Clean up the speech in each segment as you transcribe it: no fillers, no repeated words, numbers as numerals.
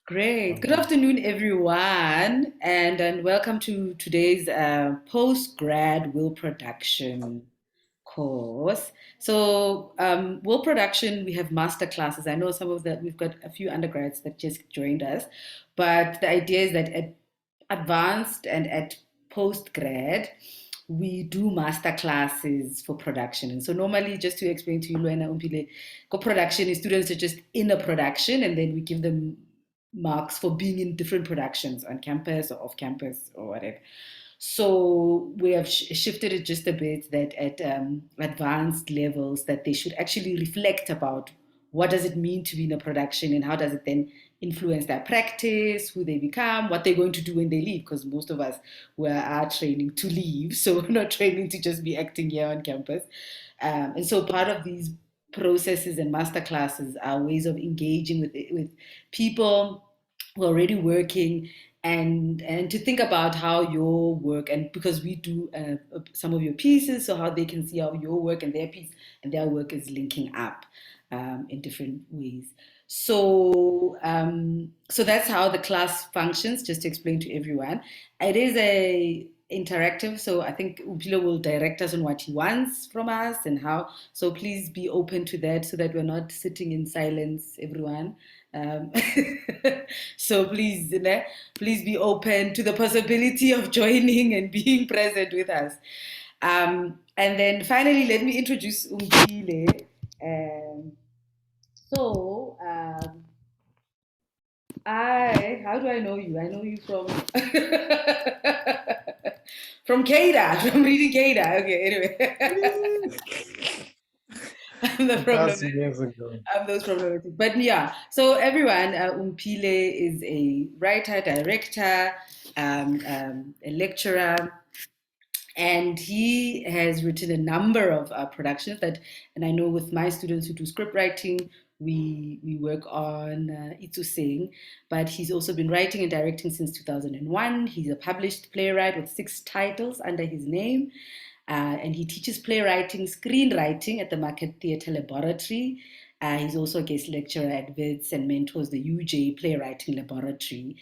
Great. Good Okay. afternoon, everyone, and welcome to today's post-grad will production course. So, will production, we have master classes. I know some of that, we've got a few undergrads that just joined us, but the idea is that at advanced and at postgrad, we do master classes for production. And so normally, just to explain to you, Luena Umpile, co-production is students are just in a production and then we give them marks for being in different productions on campus or off campus or whatever. So we have shifted it just a bit that at advanced levels that they should actually reflect about what does it mean to be in a production and how does it then influence their practice, who they become, what they're going to do when they leave, because most of us are training to leave, so we're not training to just be acting here on campus. And so part of these processes and master classes are ways of engaging with people who are already working and to think about how your work, and because we do some of your pieces, so how they can see how your work and their piece and their work is linking up in different ways. So that's how the class functions, just to explain to everyone. It is a interactive, so I think Upilo will direct us on what he wants from us and how. So please be open to that so that we're not sitting in silence, everyone. Um, so please, please be open to the possibility of joining and being present with us. And then finally, let me introduce Umpile. Um, so, how do I know you? I know you from from Kada, from reading Kada. Okay, anyway, I'm the problem. 1,000 years ago. Those problematic. But yeah, so everyone, Umpile is a writer, director, a lecturer, and he has written a number of productions that, and I know with my students who do script writing, we work on Itu Sing, but he's also been writing and directing since 2001. He's a published playwright with 6 titles under his name. And he teaches playwriting, screenwriting at the Market Theatre Laboratory. He's also a guest lecturer at WITS and mentors the UJ Playwriting Laboratory.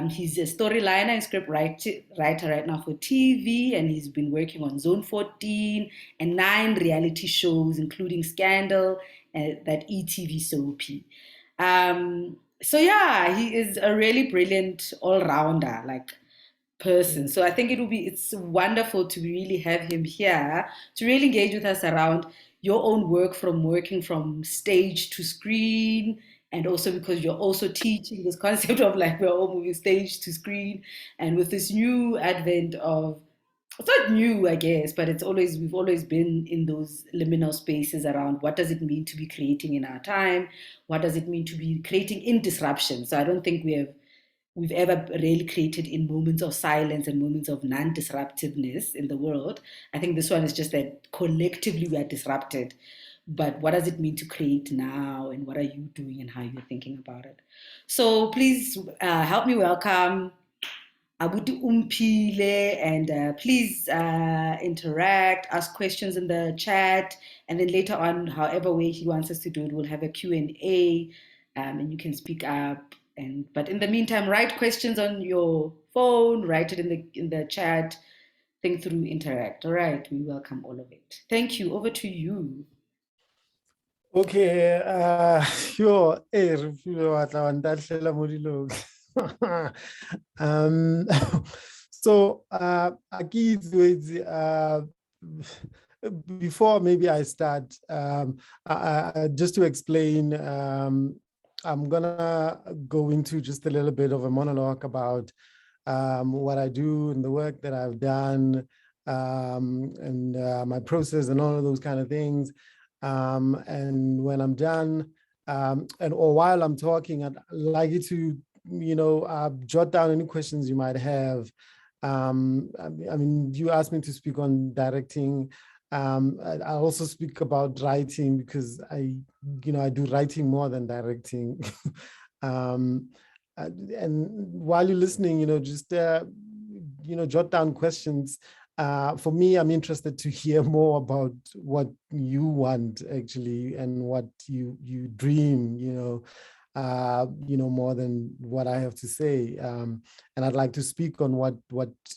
He's a storyliner and script writer right now for TV, and he's been working on Zone 14 and 9 reality shows, including Scandal, that ETV soapy. So yeah, he is a really brilliant all-rounder, like person. So I think it's wonderful to really have him here to really engage with us around your own work, from working from stage to screen, and also because you're also teaching this concept of like we're all moving stage to screen, and with this new advent of, it's not new, I guess, but we've always been in those liminal spaces around what does it mean to be creating in our time, what does it mean to be creating in disruption. So I don't think we've ever really created in moments of silence and moments of non-disruptiveness in the world. I think this one is just that collectively we are disrupted. But what does it mean to create now? And what are you doing and how you're thinking about it? So please help me welcome Abuti Umphile, and please interact, ask questions in the chat, and then later on, however way he wants us to do it, we'll have a Q&A, and you can speak up. But in the meantime, write questions on your phone, write it in the chat, think through, interact. All right, we welcome all of it. Thank you. Over to you. Okay, yo, Refilwe wa tla wa ntahlela mo dilong. So, before maybe I start, just to explain, I'm gonna go into just a little bit of a monologue about what I do and the work that I've done, and my process and all of those kind of things. And when I'm done, or while I'm talking, I'd like you to, jot down any questions you might have. I mean, you asked me to speak on directing. I also speak about writing because I do writing more than directing. And while you're listening, just jot down questions. for me, I'm interested to hear more about what you want actually and what you dream, more than what I have to say. And I'd like to speak on what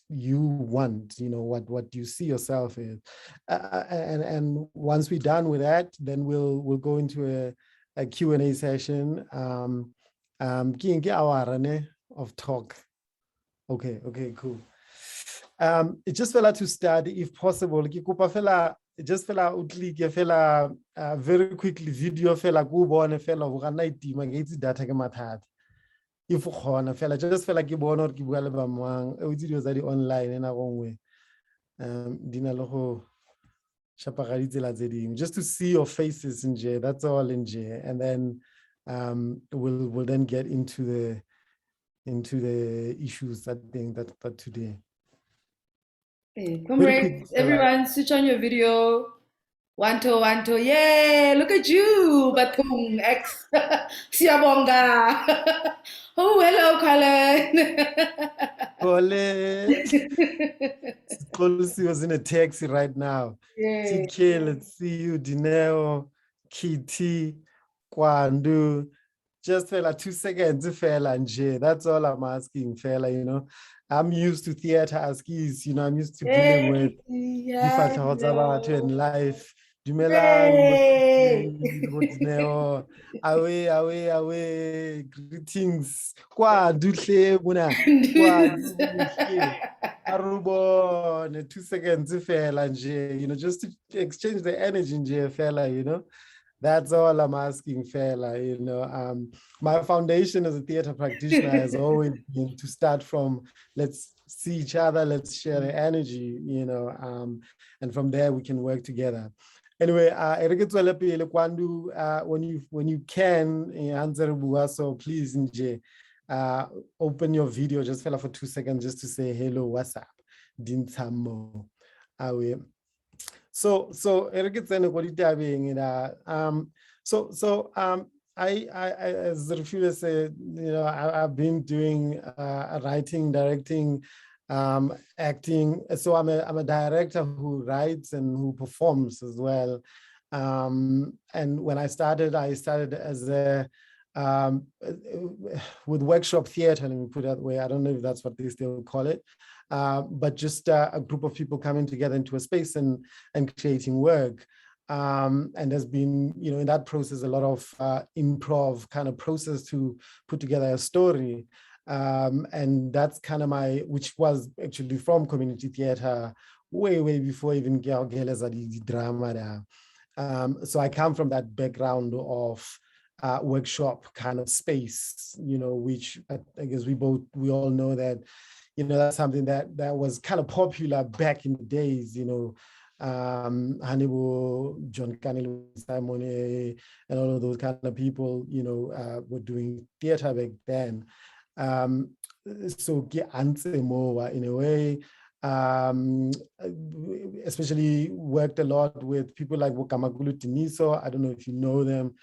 you want, what you see yourself in. And once we're done with that, then we'll go into a Q&A session. Of talk. Okay, cool. It just fella to start, if possible. Just fella utli fella very quickly video fella go bona fella go gana itima ke itse data ke mathata. If gona fella just fella ke bona ke bua le ba mang e utse dio tsa di online na gongwe. Dina le go shapa ditsela tse ding just to see your faces in J. That's all in J. And then we'll then get into the issues that today. Hey, comrades, everyone, switch on your video. Wanto, yeah, look at you, Batung X, Siabonga. Oh, hello, Colin. Molusi was in a taxi right now. Yeah. TK, let's see you, Dineo, Kitty, Kwandu. Just fella 2 seconds, fella, and Jay. That's all I'm asking, fella, I'm used to theater askies, I'm used to dealing with different in life. Dumelang, away, greetings. Kwandu muna. Arubon, 2 seconds, fella, nje, just to exchange the energy, nje, fella, That's all I'm asking, fella. My foundation as a theater practitioner has always been to start from let's see each other, let's share the energy, and from there we can work together. Anyway, when you can answer, so please, Nje, open your video just fella for 2 seconds just to say hello, what's up? Dintamo. So I as Rafila said, I've been doing writing, directing, acting. So I'm a director who writes and who performs as well. And when I started as a with workshop theater, let me put it that way. I don't know if that's what they still call it. But just a group of people coming together into a space and creating work. And there's been, in that process, a lot of improv kind of process to put together a story. And that's kind of which was actually from community theater way before even drama. So I come from that background of workshop kind of space, which I guess we all know that, that's something that was kind of popular back in the days, Hannibal, John Canelo, Simon, and all of those kind of people, were doing theater back then. So in a way, especially worked a lot with people like Wokamagulu Tiniso. I don't know if you know them.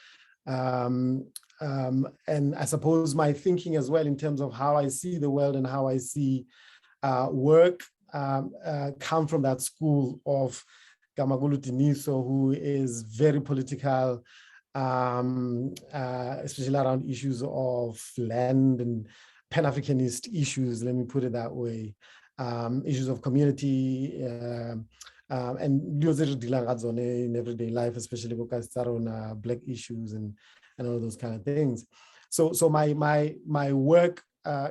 And I suppose my thinking as well in terms of how I see the world and how I see work come from that school of Gamagulu Tiniso, who is very political, especially around issues of land and Pan-Africanist issues, let me put it that way, issues of community, and in everyday life, especially on Black issues and all those kind of things. So my work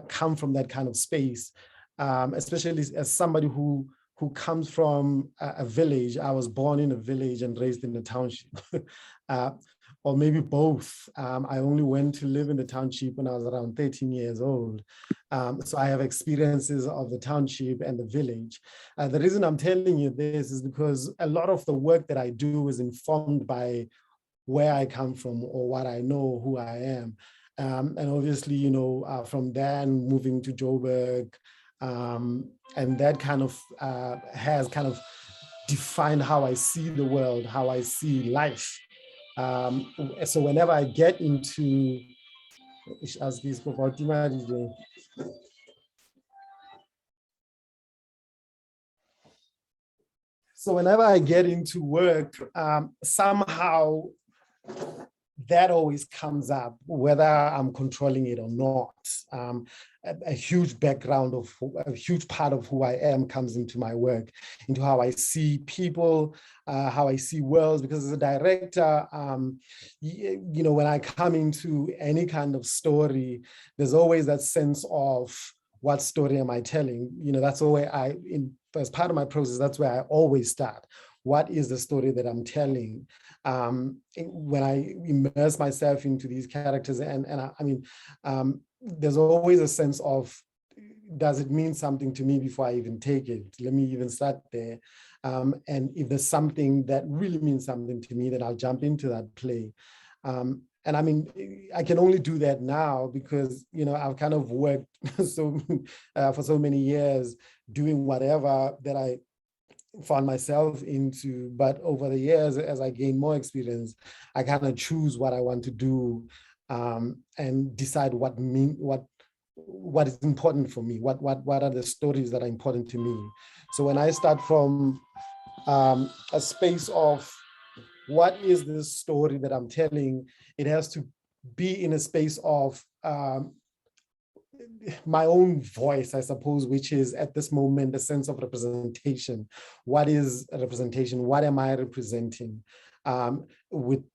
come from that kind of space, especially as somebody who comes from a village. I was born in a village and raised in a township, or maybe both. I only went to live in the township when I was around 13 years old. So I have experiences of the township and the village. The reason I'm telling you this is because a lot of the work that I do is informed by where I come from or what I know, who I am. And obviously, from then moving to Joburg, and that kind of has kind of defined how I see the world, how I see life. So whenever I get into, So whenever I get into work, somehow that always comes up, whether I'm controlling it or not. A huge background of a huge part of who I am comes into my work, into how I see people, how I see worlds. Because as a director, you know, when I come into any kind of story, there's always that sense of what story am I telling? You know, that's always as part of my process, that's where I always start. What is the story that I'm telling? When I immerse myself into these characters, I mean, there's always a sense of, does it mean something to me before I even take it? Let me even start there. And if there's something that really means something to me, then I'll jump into that play. And I mean, I can only do that now because, you know, I've kind of worked for so many years doing whatever that I found myself into. But over the years, as I gain more experience, I kind of choose what I want to do, and decide what is important for me. What are the stories that are important to me? So when I start from a space of what is this story that I'm telling, it has to be in a space of my own voice, I suppose, which is at this moment a sense of representation. What is a representation? What am I representing? From a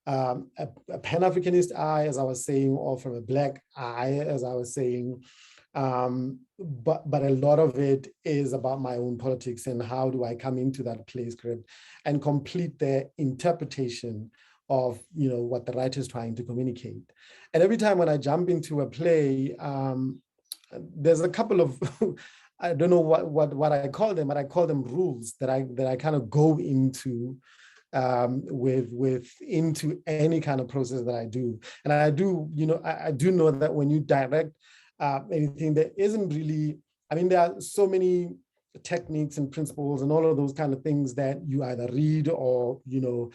Pan-Africanist eye, as I was saying, or from a Black eye, as I was saying. But a lot of it is about my own politics and how do I come into that play script and complete the interpretation of, you know, what the writer is trying to communicate. And every time when I jump into a play, there's a couple of I don't know what I call them, but I call them rules that I kind of go into into any kind of process that I do. And I do, you know, I do know that when you direct anything, there isn't really, I mean, there are so many techniques and principles and all of those kind of things that you either read or, you know,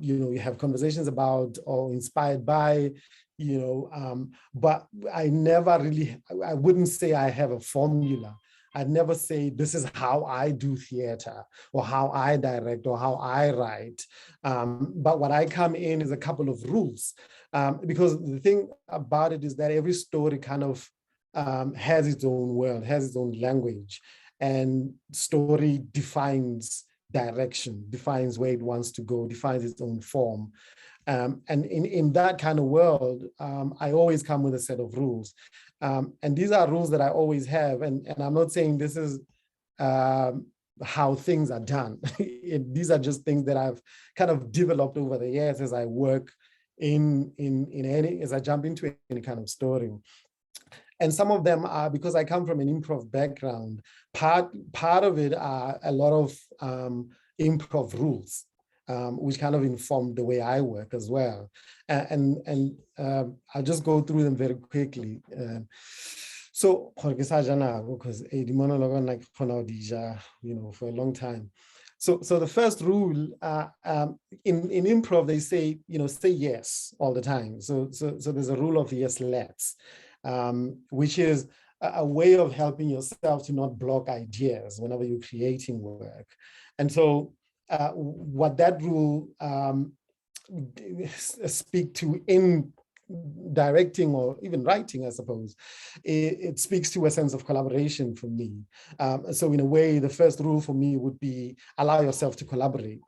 you have conversations about or inspired by, you know, but I never really, I wouldn't say I have a formula. I'd never say this is how I do theater or how I direct or how I write. But what I come in is a couple of rules, because the thing about it is that every story kind of has its own world, has its own language, and story defines direction, defines where it wants to go, defines its own form. And in that kind of world, I always come with a set of rules. And these are rules that I always have. And I'm not saying this is how things are done. These are just things that I've kind of developed over the years as I work as I jump into any kind of story. And some of them are because I come from an improv background. Part of it are a lot of improv rules, which kind of informed the way I work as well. And I'll just go through them very quickly. So, because the monologue like you know, for a long time. So the first rule in improv, they say, you know, say yes all the time. So there's a rule of yes, let's, which is a way of helping yourself to not block ideas whenever you're creating work. And so what that rule speak to in directing or even writing, I suppose, it speaks to a sense of collaboration for me. So in a way, the first rule for me would be allow yourself to collaborate.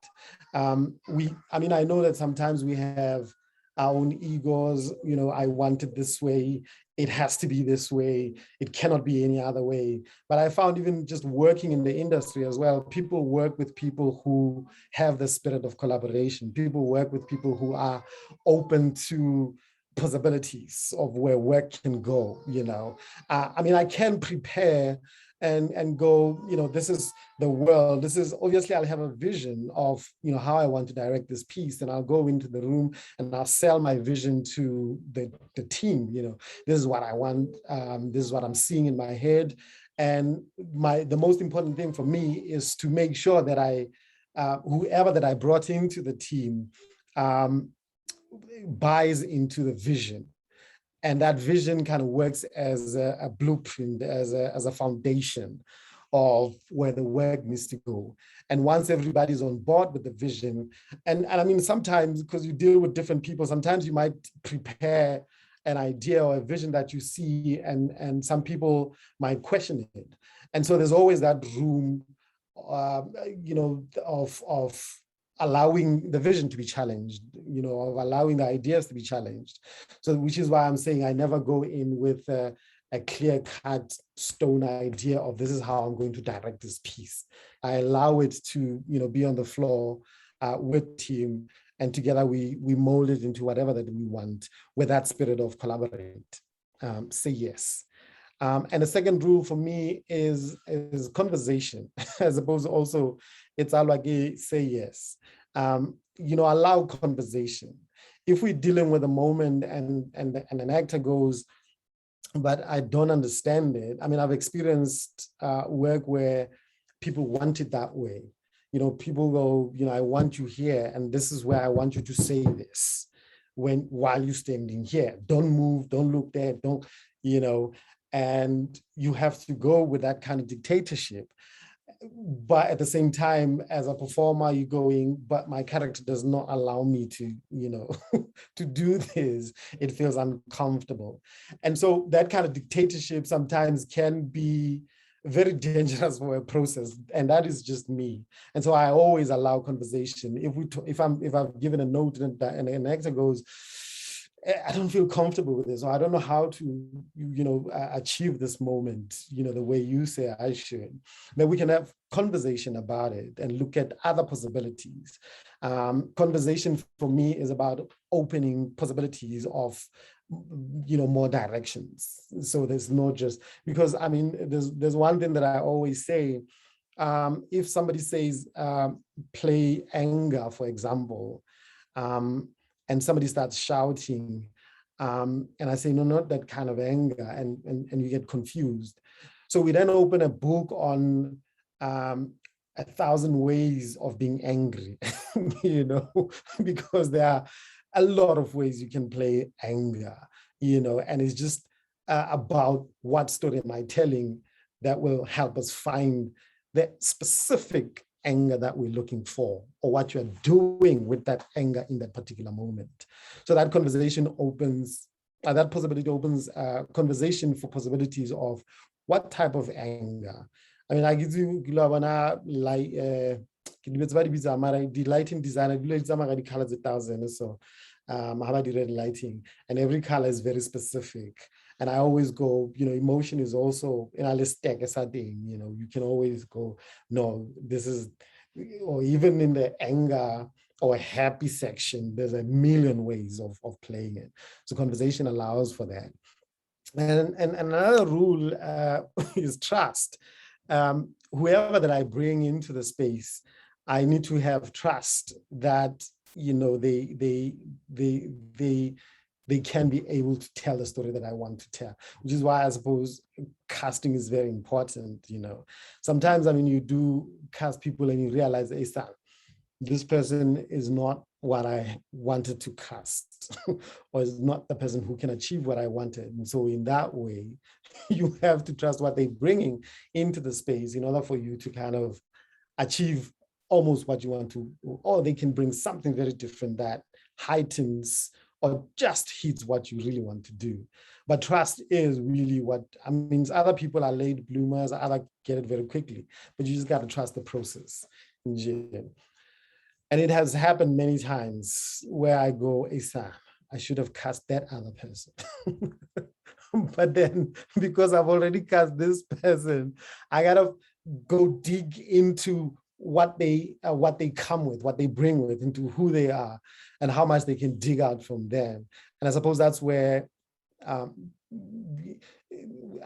I mean, I know that sometimes we have our own egos, you know, I want it this way, it has to be this way, it cannot be any other way. But I found even just working in the industry as well, people work with people who have the spirit of collaboration. People work with people who are open to possibilities of where work can go, you know. I mean, I can prepare and go, you know, this is the world. This is, obviously I'll have a vision of, you know, how I want to direct this piece, and I'll go into the room and I'll sell my vision to the team, you know, this is what I want, this is what I'm seeing in my head. And the most important thing for me is to make sure that whoever that I brought into the team buys into the vision. And that vision kind of works as a blueprint, as a foundation of where the work needs to go. And once everybody's on board with the vision, and I mean, sometimes because you deal with different people, sometimes you might prepare an idea or a vision that you see, and some people might question it. And so there's always that room, of allowing the vision to be challenged, of allowing the ideas to be challenged. So, which is why I'm saying I never go in with a clear-cut stone idea of this is how I'm going to direct this piece. I allow it to, be on the floor with team, and together we mold it into whatever that we want with that spirit of collaborate. Say yes. And the second rule for me is conversation, as opposed to also, it's alwagi, say yes. Allow conversation. If we're dealing with a moment and an actor goes, but I don't understand it. I mean, I've experienced work where people want it that way. People go, I want you here, and this is where I want you to say this while you're standing here. Don't move, don't look there, don't, and you have to go with that kind of dictatorship. But at the same time, as a performer, you're going, but my character does not allow me to, to do this. It feels uncomfortable. And so that kind of dictatorship sometimes can be very dangerous for a process. And that is just me. And so I always allow conversation. If I've given a note and an actor goes, I don't feel comfortable with this, or I don't know how to, achieve this moment, the way you say I should, then we can have conversation about it and look at other possibilities. Conversation for me is about opening possibilities of, more directions. So there's not just, because I mean, there's one thing that I always say, if somebody says, play anger, for example, and somebody starts shouting, and I say, no, not that kind of anger, and you get confused. So we then open a book on 1,000 ways of being angry, because there are a lot of ways you can play anger, and it's just about what story am I telling that will help us find the specific anger that we're looking for, or what you're doing with that anger in that particular moment. So that conversation opens, that possibility opens conversation for possibilities of what type of anger. I mean, I give you like the lighting designer, the colors 1,000 or so. How about the red lighting? And every color is very specific. And I always go, emotion is also, let's take a thing, you can always go, no, this is, or even in the anger or happy section, there's a million ways of playing it. So conversation allows for that. And another rule is trust. Whoever that I bring into the space, I need to have trust that, they can be able to tell the story that I want to tell, which is why I suppose casting is very important. Sometimes, I mean, you do cast people and you realize, hey, son, this person is not what I wanted to cast, or is not the person who can achieve what I wanted. And so in that way, you have to trust what they're bringing into the space in order for you to kind of achieve almost what you want to, or they can bring something very different that heightens or just hits what you really want to do. But trust is really what, I mean, other people are late bloomers, other get it very quickly, but you just got to trust the process. And it has happened many times where I go, Asa, I should have cast that other person. But then because I've already cast this person, I got to go dig into what they come with, what they bring with, into who they are, and how much they can dig out from them. And I suppose that's where, I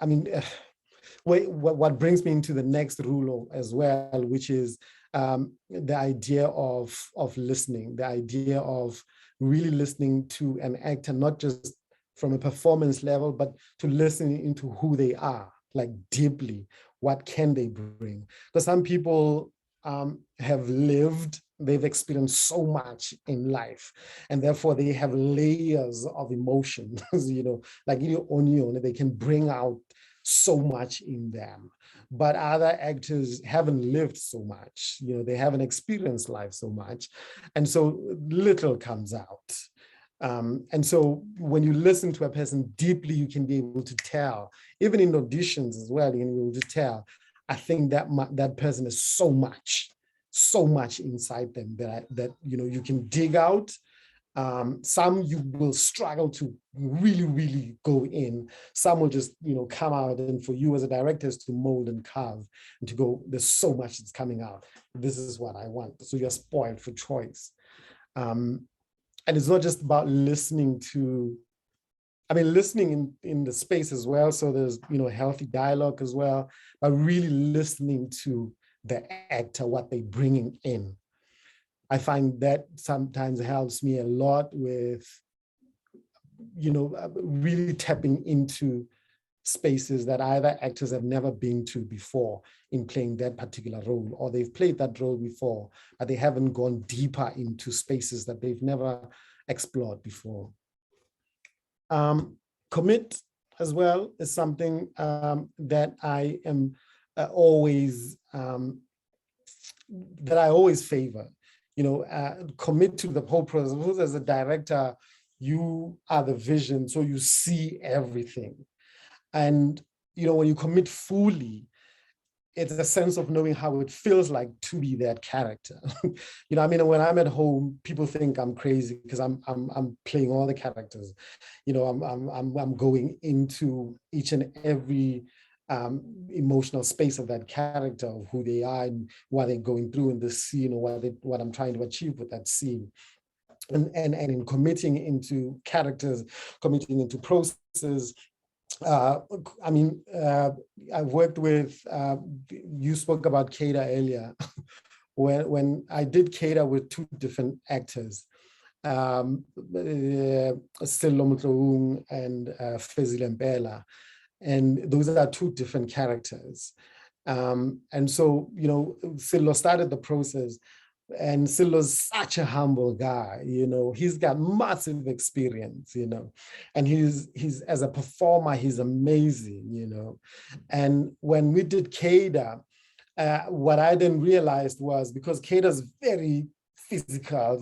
mean, what brings me into the next rule as well, which is the idea of listening, the idea of really listening to an actor, not just from a performance level, but to listen into who they are, like deeply. What can they bring? Because some people have lived, they've experienced so much in life, and therefore they have layers of emotions, like onion, they can bring out so much in them. But other actors haven't lived so much, they haven't experienced life so much. And so little comes out. And so when you listen to a person deeply, you can be able to tell, even in auditions as well, you can be able to tell, I think that that person is so much inside them that you can dig out. Some you will struggle to really go in. Some will just, come out, and for you as a director is to mold and carve and to go, there's so much that's coming out. This is what I want. So you're spoiled for choice. And it's not just about listening listening in the space as well. So there's, healthy dialogue as well, but really listening to the actor, what they're bringing in. I find that sometimes helps me a lot with, really tapping into spaces that either actors have never been to before in playing that particular role, or they've played that role before, but they haven't gone deeper into spaces that they've never explored before. Commit as well is something that I am always favor. Commit to the whole process. As a director, you are the vision, so you see everything. And, when you commit fully, it's a sense of knowing how it feels like to be that character. When I'm at home, people think I'm crazy because I'm playing all the characters. I'm going into each and every emotional space of that character, of who they are and what they're going through in the scene, or what I'm trying to achieve with that scene. And in committing into characters, committing into processes. I've worked with, you spoke about Kada earlier. when I did Kada with two different actors, Sello Motloung and Fezile Mpela, and those are two different characters. And so, Sello started the process. And Silo's such a humble guy, he's got massive experience, and he's as a performer, he's amazing, and when we did Kada, what I then realized was, because Kada's very physical,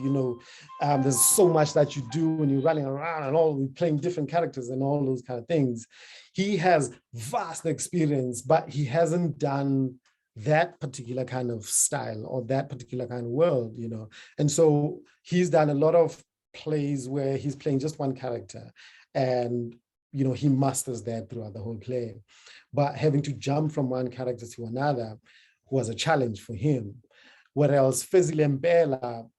there's so much that you do when you're running around and all playing different characters and all those kind of things. He has vast experience, but he hasn't done that particular kind of style or that particular kind of world, and so he's done a lot of plays where he's playing just one character, and he masters that throughout the whole play. But having to jump from one character to another was a challenge for him. Whereas Fezile Mpela,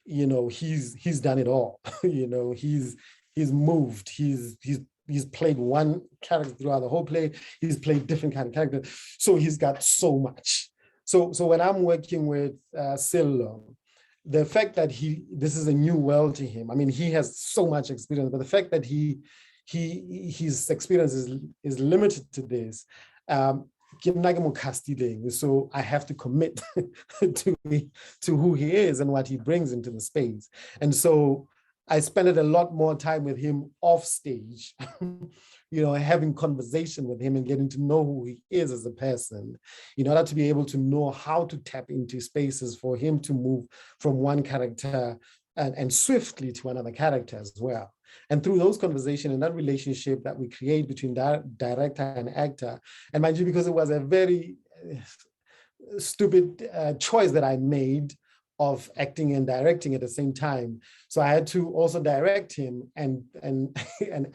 he's done it all. He's moved. He's played one character throughout the whole play. He's played different kind of characters. So he's got so much. So when I'm working with Sello, the fact that this is a new world to him. He has so much experience, but the fact that his experience is limited to this. So I have to commit to who he is and what he brings into the space. And so I spent a lot more time with him off stage, having conversation with him and getting to know who he is as a person, in order to be able to know how to tap into spaces for him to move from one character and swiftly to another character as well. And through those conversations and that relationship that we create between director and actor, and mind you, because it was a very stupid choice that I made of acting and directing at the same time. So I had to also direct him and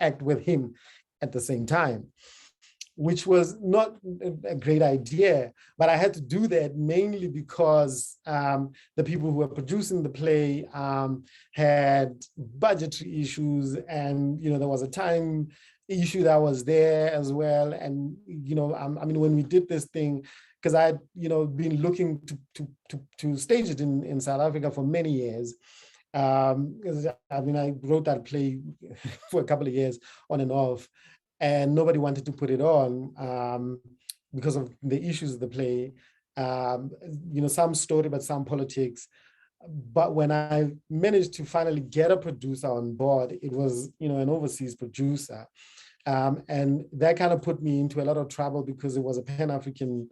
act with him at the same time, which was not a great idea, but I had to do that mainly because the people who were producing the play had budgetary issues, and there was a time issue that was there as well. And when we did this thing, because I had been looking to stage it in South Africa for many years. I wrote that play for a couple of years on and off, and nobody wanted to put it on because of the issues of the play. Some story, but some politics. But when I managed to finally get a producer on board, it was an overseas producer. And that kind of put me into a lot of trouble because it was a Pan-African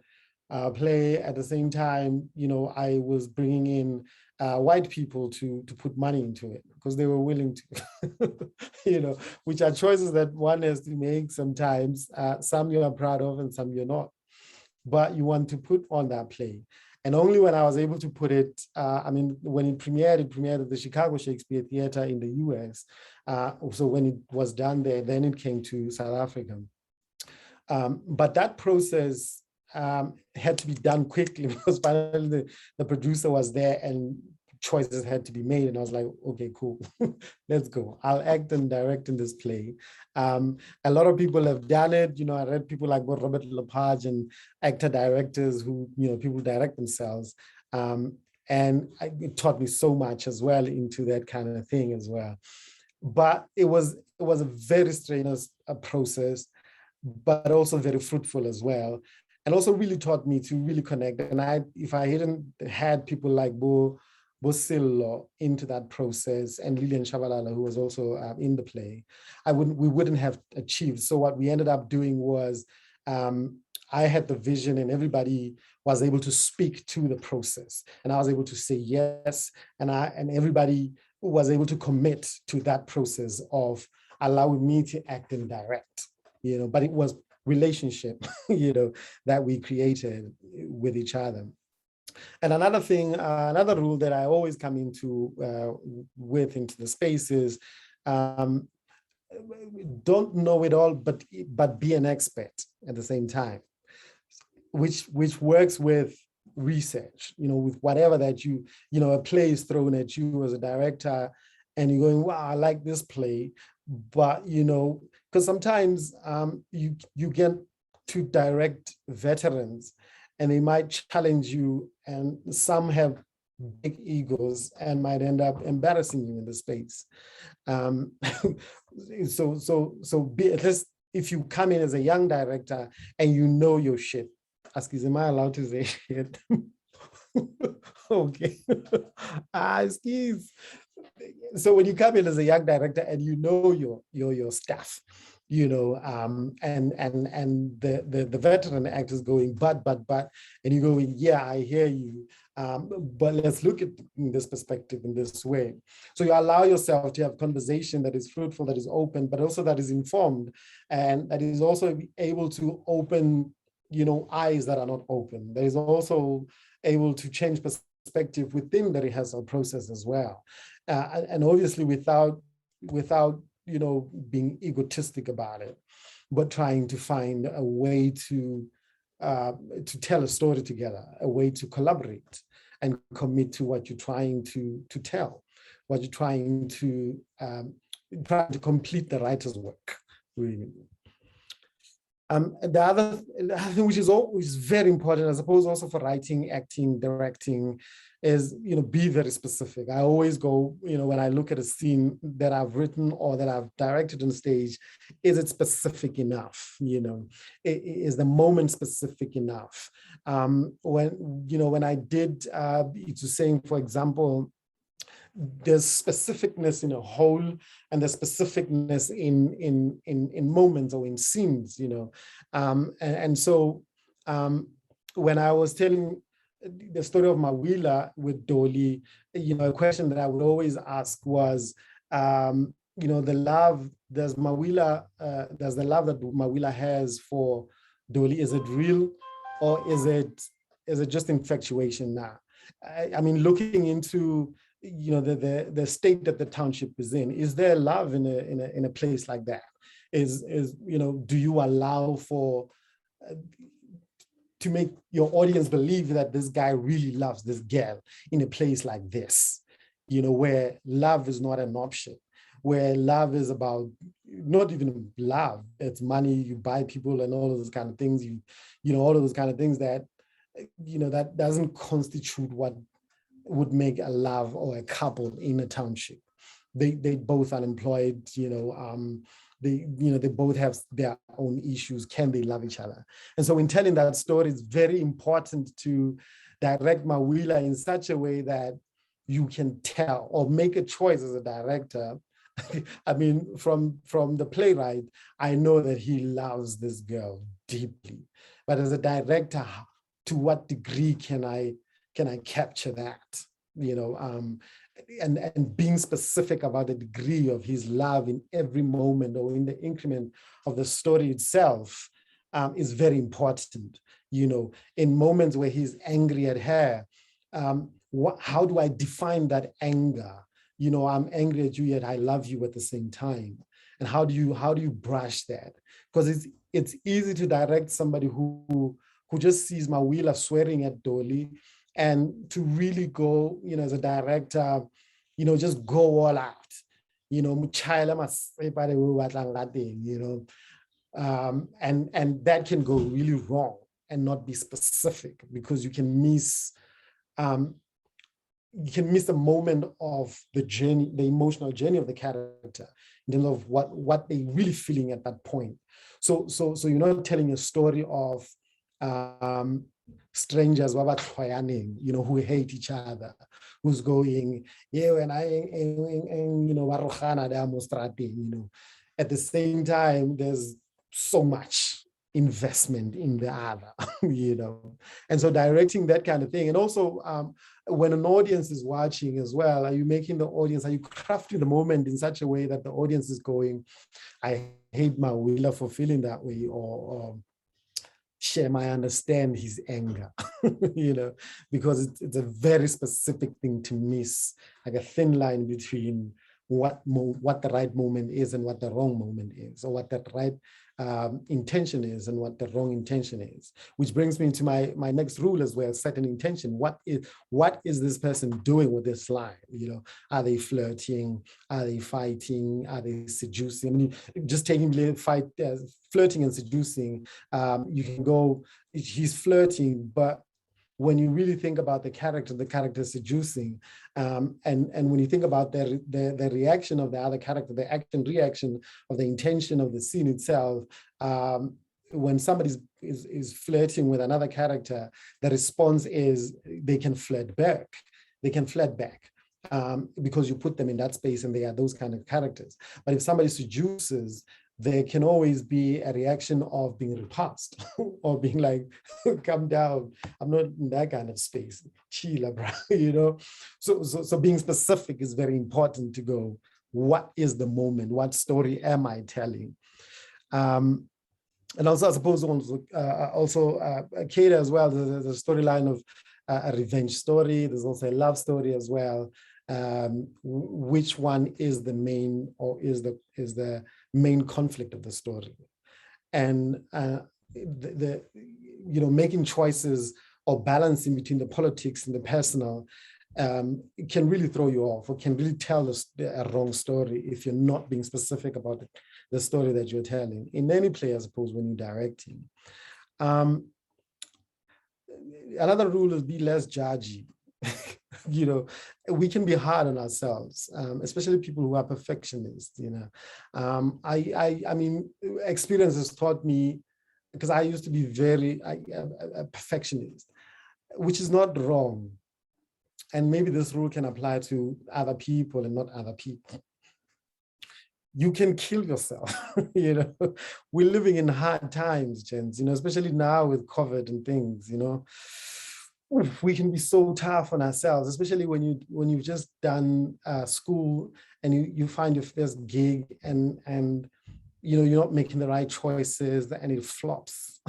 play. At the same time, I was bringing in white people to put money into it because they were willing to, which are choices that one has to make sometimes. Some you are proud of and some you're not, but you want to put on that play. And only when I was able to put it, when it premiered at the Chicago Shakespeare Theater in the US. So when it was done there, then it came to South Africa. But that process had to be done quickly because finally the producer was there and choices had to be made. And I was like, okay, cool, let's go. I'll act and direct in this play. A lot of people have done it. I read people like Robert Lepage and actor directors who, people direct themselves. And it taught me so much as well into that kind of thing as well. But it was a very strenuous process, but also very fruitful as well. And also really taught me to really connect. And if I hadn't had people like Bosillo into that process, and Lillian Shabalala, who was also in the play, we wouldn't have achieved. So what we ended up doing was I had the vision and everybody was able to speak to the process. And I was able to say yes. And everybody was able to commit to that process of allowing me to act and direct, but it was relationship, that we created with each other. And another thing, another rule that I always come into the space is don't know it all, but be an expert at the same time, which works with research, with whatever that a play is thrown at you as a director, and you're going, wow, I like this play, but because sometimes you get to direct veterans and they might challenge you, and some have big egos and might end up embarrassing you in the space. So be, at least if you come in as a young director and your shit. Excuse, am I allowed to say shit? Okay. Excuse. So when you come in as a young director and your stuff, and the veteran actors going, but, and you going, yeah, I hear you, but let's look at this perspective in this way. So you allow yourself to have conversation that is fruitful, that is open, but also that is informed, and that is also able to open, eyes that are not open. That is also able to change perspective within the rehearsal process as well. And obviously without being egotistic about it, but trying to find a way to tell a story together, a way to collaborate and commit to what you're trying to tell, what you're trying to complete the writer's work, really. The other thing which is always very important, I suppose, also for writing, acting, directing, is be very specific. I always go, when I look at a scene that I've written or that I've directed on stage, is it specific enough? Is the moment specific enough? When I did, to saying, for example, there's specificness in a whole and there's specificness in moments or in scenes, so when I was telling the story of Mawila with Dolly, a question that I would always ask was, the love, does the love that Mawila has for Dolly, is it real, or is it just infatuation now? I mean, looking into the state that the township is in, is there love in a place like that? Do you allow for to make your audience believe that this guy really loves this girl in a place like this, where love is not an option, where love is about not even love, it's money, you buy people and all of those kind of things, all of those kind of things that, that doesn't constitute what would make a love or a couple in a township. They both unemployed, they both have their own issues. Can they love each other? And so in telling that story, it's very important to direct Mawila in such a way that you can tell or make a choice as a director I mean, from the playwright, I know that he loves this girl deeply. But as a director, to what degree can I capture that? You know, and being specific about the degree of his love in every moment or in the increment of the story itself is very important. You know, in moments where he's angry at her, how do I define that anger? You know, I'm angry at you, yet I love you at the same time. And how do you brush that? Because it's easy to direct somebody who just sees Mawila swearing at Dolly, and to really go, you know, as a director, you know, just go all out. You know, you know, and that can go really wrong and not be specific, because you can miss the moment of the journey, the emotional journey of the character, in terms of what they're really feeling at that point. So you're not telling a story of strangers, you know, who hate each other, who's going, yeah, and you know, you know. At the same time, there's so much investment in the other, you know. And so directing that kind of thing. And also when an audience is watching as well, are you crafting the moment in such a way that the audience is going, I hate my Wheeler for feeling that way, or Shem, I understand his anger, you know, because it's a very specific thing to miss, like a thin line between what the right moment is and what the wrong moment is, or what the right intention is and what the wrong intention is. Which brings me to my next rule as well: set an intention. What is this person doing with this line? You know, are they flirting? Are they fighting? Are they seducing? I mean, just taking flirting and seducing, you can go, he's flirting, but when you really think about the character seducing, and when you think about the reaction of the other character, the action reaction of the intention of the scene itself, when somebody is flirting with another character, the response is they can flirt back. They can flirt back. Because you put them in that space and they are those kind of characters. But if somebody seduces, there can always be a reaction of being repulsed or being like, come down, I'm not in that kind of space, chill, bro, you know? So being specific is very important to go, what is the moment? What story am I telling? And also, I suppose, Kate as well, there's a storyline of a revenge story. There's also a love story as well. Which one is the main, or is the main conflict of the story? And you know, making choices or balancing between the politics and the personal, it can really throw you off, or can really tell a wrong story if you're not being specific about the story that you're telling. In any play, I suppose, when you're directing. Another rule is be less judgy. You know, we can be hard on ourselves, especially people who are perfectionists. You know, I mean, experience has taught me, because I used to be a perfectionist, which is not wrong. And maybe this rule can apply to other people and not other people. You can kill yourself. You know, we're living in hard times, gents, you know, especially now with COVID and things, you know. We can be so tough on ourselves, especially when you've just done school and you find your first gig, and you know, you're not making the right choices and it flops.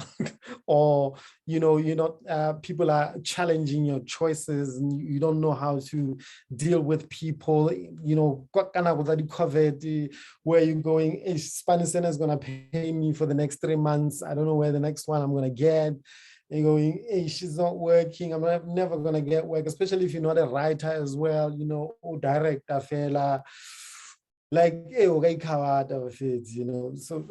Or, you know, you're not, people are challenging your choices and you don't know how to deal with people. You know, COVID, where you're going, Spanish Center is going to pay me for the next 3 months. I don't know where the next one I'm going to get. You're going, hey, she's not working. I'm never going to get work, especially if you're not a writer as well, you know, or director, fella. Like, hey, okay, out of it, you know. So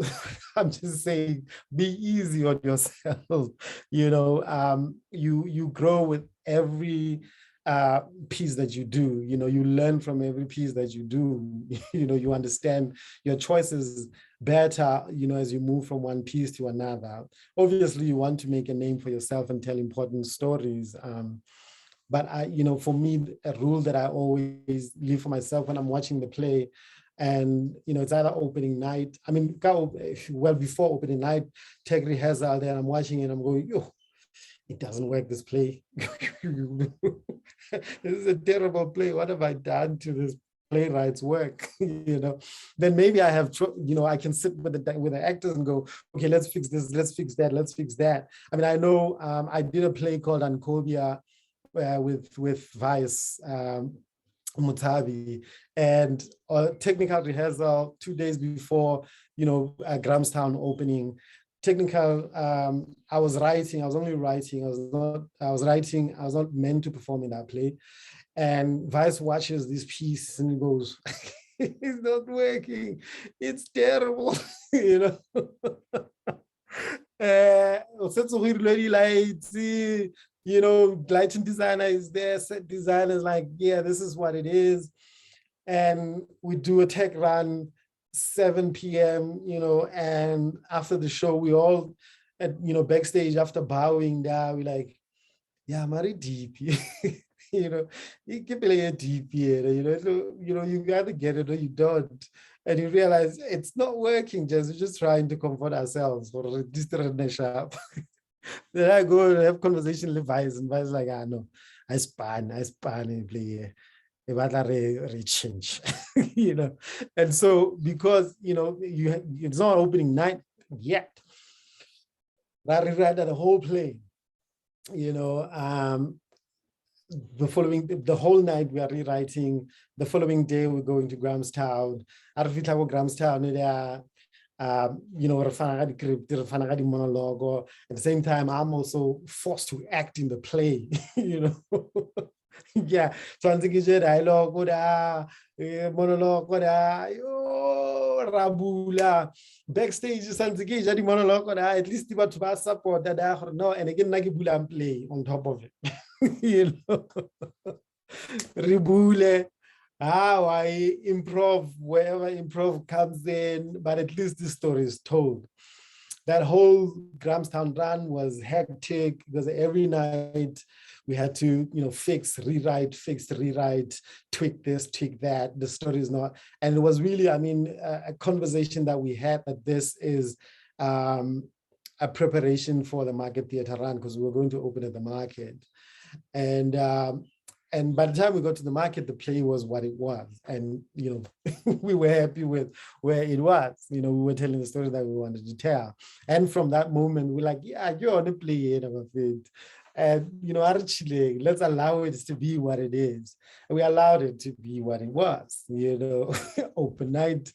I'm just saying, be easy on yourself. You know, you grow with every piece that you do. You know, you learn from every piece that you do. You know, you understand your choices better, you know, as you move from one piece to another. Obviously, you want to make a name for yourself and tell important stories. But you know, for me, a rule that I always leave for myself when I'm watching the play, And, it's either opening night. I mean, well, before opening night, tech rehearsal there, I'm watching it, I'm going, yo, it doesn't work, this play. This is a terrible play. What have I done to this playwright's work? Then maybe I have, I can sit with the actors and go, okay, let's fix this, let's fix that, let's fix that. I mean, I know I did a play called Ancobia with Vice Mutabi, and technical rehearsal 2 days before, Grahamstown opening. Technical, I was only writing, I was not meant to perform in that play. And Vice watches this piece and he goes, it's not working, it's terrible, lighting designer is there, set designer is like, yeah, this is what it is. And we do a tech run 7 p.m., and after the show, we all at, backstage after bowing down, we're like, yeah, Mari deep. You can play a deep here, so, you either get it or you don't. And you realize it's not working, we're just trying to comfort ourselves for this sharp. Then I go and have conversation with Vice, and Vice is like, no, I span and play here. Change, and so because it's not opening night yet, the whole play, the whole night we are rewriting. The following day we're going to Grahamstown. Grahamstown, monologue. At the same time, I'm also forced to act in the play, Yeah, something is a dialogue, monologue, rabula. Backstage, something is a monologue, at least about to support that. No, and again, Nagibula play on top of it. Ribule. I improv wherever improv comes in, but at least the story is told. That whole Grahamstown run was hectic because every night we had to, fix, rewrite, tweak this, tweak that. The story is not, and it was really, a conversation that we had that this is a preparation for the Market Theatre run because we were going to open at the Market. And by the time we got to the Market, the play was what it was. And, we were happy with where it was. We were telling the story that we wanted to tell. And from that moment, we're like, yeah, you're on the play of it. And, actually, let's allow it to be what it is. And we allowed it to be what it was, open night,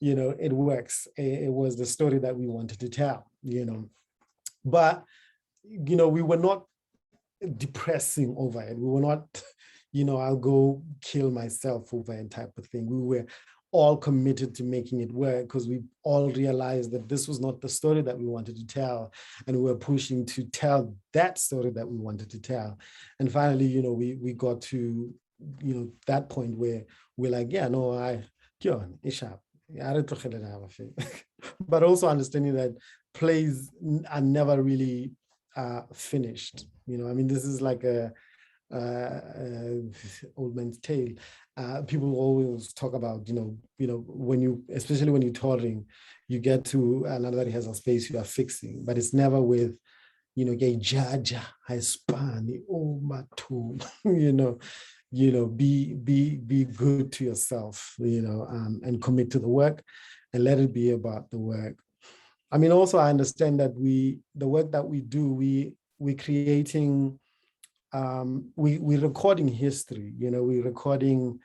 it works. It was the story that we wanted to tell, But, we were not depressing over it. We were not, I'll go kill myself over it type of thing. We were all committed to making it work because we all realized that this was not the story that we wanted to tell. And we were pushing to tell that story that we wanted to tell. And finally, we got to, that point where we're like, yeah, no, but also understanding that plays are never really finished. This is like a old man's tale. People always talk about, especially when you're touring, you get to another rehearsal space you are fixing, but it's never with, jaja, I span, oh my tomb, be good to yourself, and commit to the work and let it be about the work. Also, I understand that the work that we do, we're creating, we're recording history, we're recording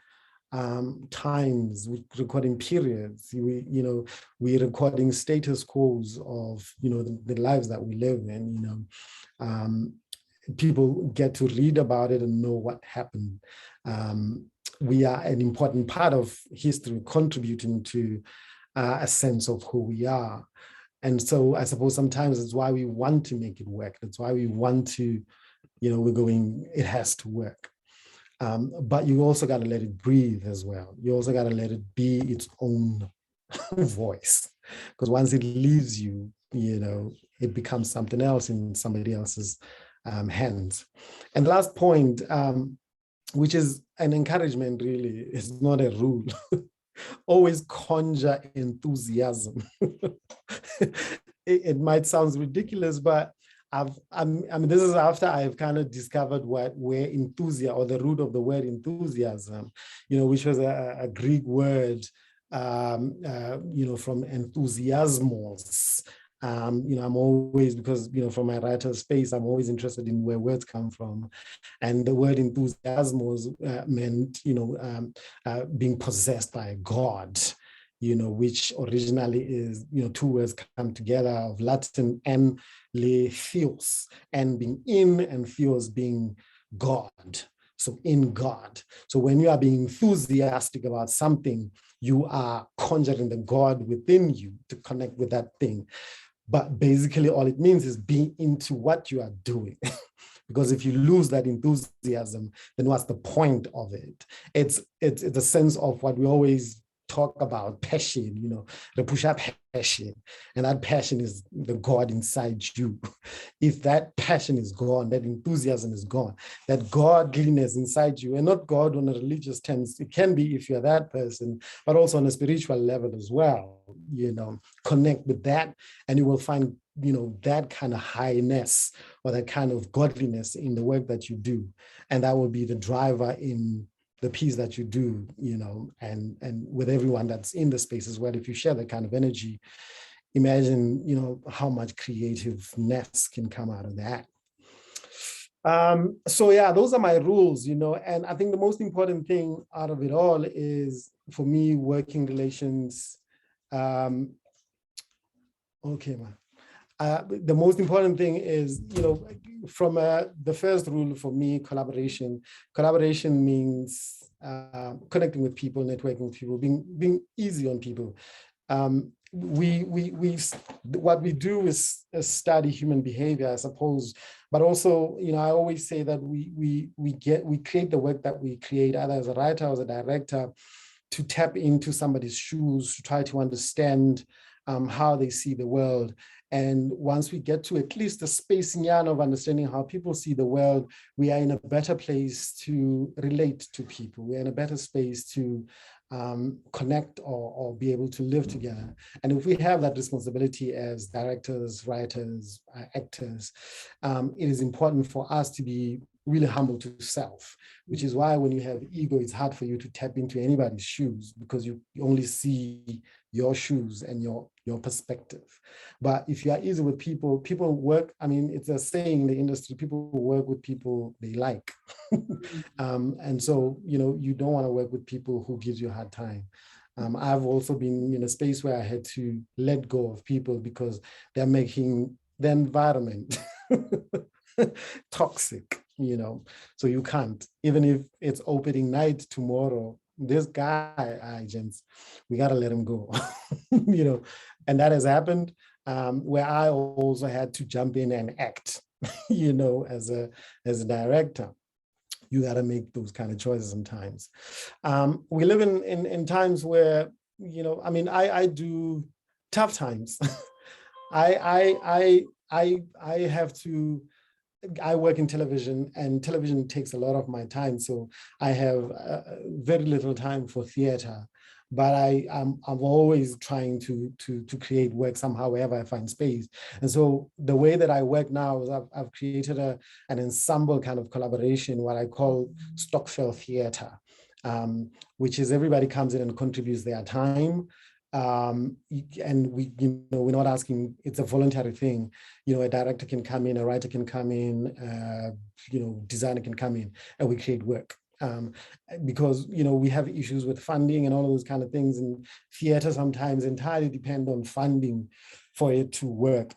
times, we're recording periods, we're recording status quos of, the lives that we live in, people get to read about it and know what happened. We are an important part of history, contributing to a sense of who we are. And so I suppose sometimes it's why we want to make it work. That's why we want to, we're going, it has to work. But you also got to let it breathe as well. You also got to let it be its own voice. Because once it leaves you, it becomes something else in somebody else's hands. And the last point, which is an encouragement really, is not a rule. always conjure enthusiasm. It might sound ridiculous, but I mean, this is after I've kind of discovered where enthusiasm, or the root of the word enthusiasm, which was a Greek word, from enthusiasmos. I'm always, because, from my writer space, I'm always interested in where words come from. And the word enthusiasmos meant, being possessed by God, which originally is, two words come together of Latin en le theos, and being in, and theos being God. So in God. So when you are being enthusiastic about something, you are conjuring the God within you to connect with that thing. But basically all it means is being into what you are doing. Because if you lose that enthusiasm, then what's the point of it? It's a sense of what we always talk about, passion, the push-up passion. And that passion is the God inside you. If that passion is gone, that enthusiasm is gone, that godliness inside you, and not God on a religious terms, it can be if you're that person, but also on a spiritual level as well, connect with that, and you will find, that kind of highness or that kind of godliness in the work that you do. And that will be the driver in the piece that you do, and with everyone that's in the space as well. If you share that kind of energy, imagine, how much creativeness can come out of that. So yeah, those are my rules, and I think the most important thing out of it all is, for me, working relations. Okay, man. The most important thing is, from the first rule for me, collaboration. Collaboration means connecting with people, networking with people, being easy on people. What we do is study human behavior, I suppose, but also, I always say that we create the work that we create, either as a writer or as a director, to tap into somebody's shoes, to try to understand how they see the world. And once we get to at least the space of understanding how people see the world, we are in a better place to relate to people. We're in a better space to connect or be able to live together. And if we have that responsibility as directors, writers, actors, it is important for us to be really humble to self, which is why when you have ego, it's hard for you to tap into anybody's shoes, because you only see your shoes and your perspective. But if you are easy with people work, it's a saying in the industry, people work with people they like. And so, you don't want to work with people who gives you a hard time. I've also been in a space where I had to let go of people because they're making the environment toxic, so you can't, even if it's opening night tomorrow, this guy, gents, we got to let him go, and that has happened, where I also had to jump in and act, as a director. You got to make those kind of choices sometimes. We live in times where, I do tough times. I have to, I work in television, and television takes a lot of my time. So I have very little time for theater, but I'm always trying to create work somehow, wherever I find space. And so the way that I work now is I've created an ensemble kind of collaboration, what I call Stokvel Theater, which is everybody comes in and contributes their time. And we're not asking, it's a voluntary thing. A director can come in, a writer can come in, designer can come in, and we create work. Because we have issues with funding and all of those kind of things, and theater sometimes entirely depend on funding for it to work.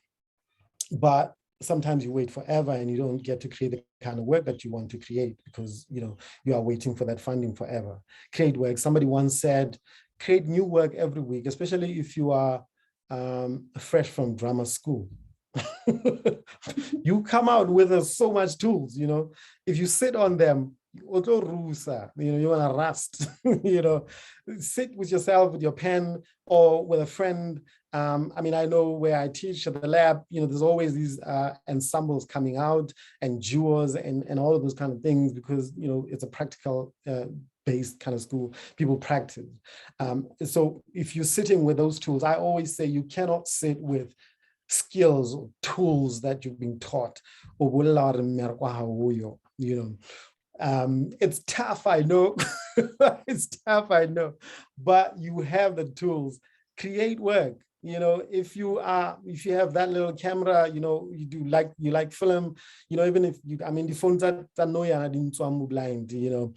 But sometimes you wait forever and you don't get to create the kind of work that you want to create, because you are waiting for that funding forever. Create work. Somebody once said, create new work every week, especially if you are fresh from drama school. You come out with so much tools, if you sit on them, you want to rust, sit with yourself with your pen or with a friend. I know where I teach at the lab, there's always these ensembles coming out and duos and all of those kind of things, because, it's a practical based kind of school, people practice. So if you're sitting with those tools, I always say you cannot sit with skills or tools that you've been taught. You know, it's tough, I know. It's tough, I know, but you have the tools. Create work. You know, if you have that little camera, you know, you like film, you know, even if you, I mean, the phones that know you are blind, you know,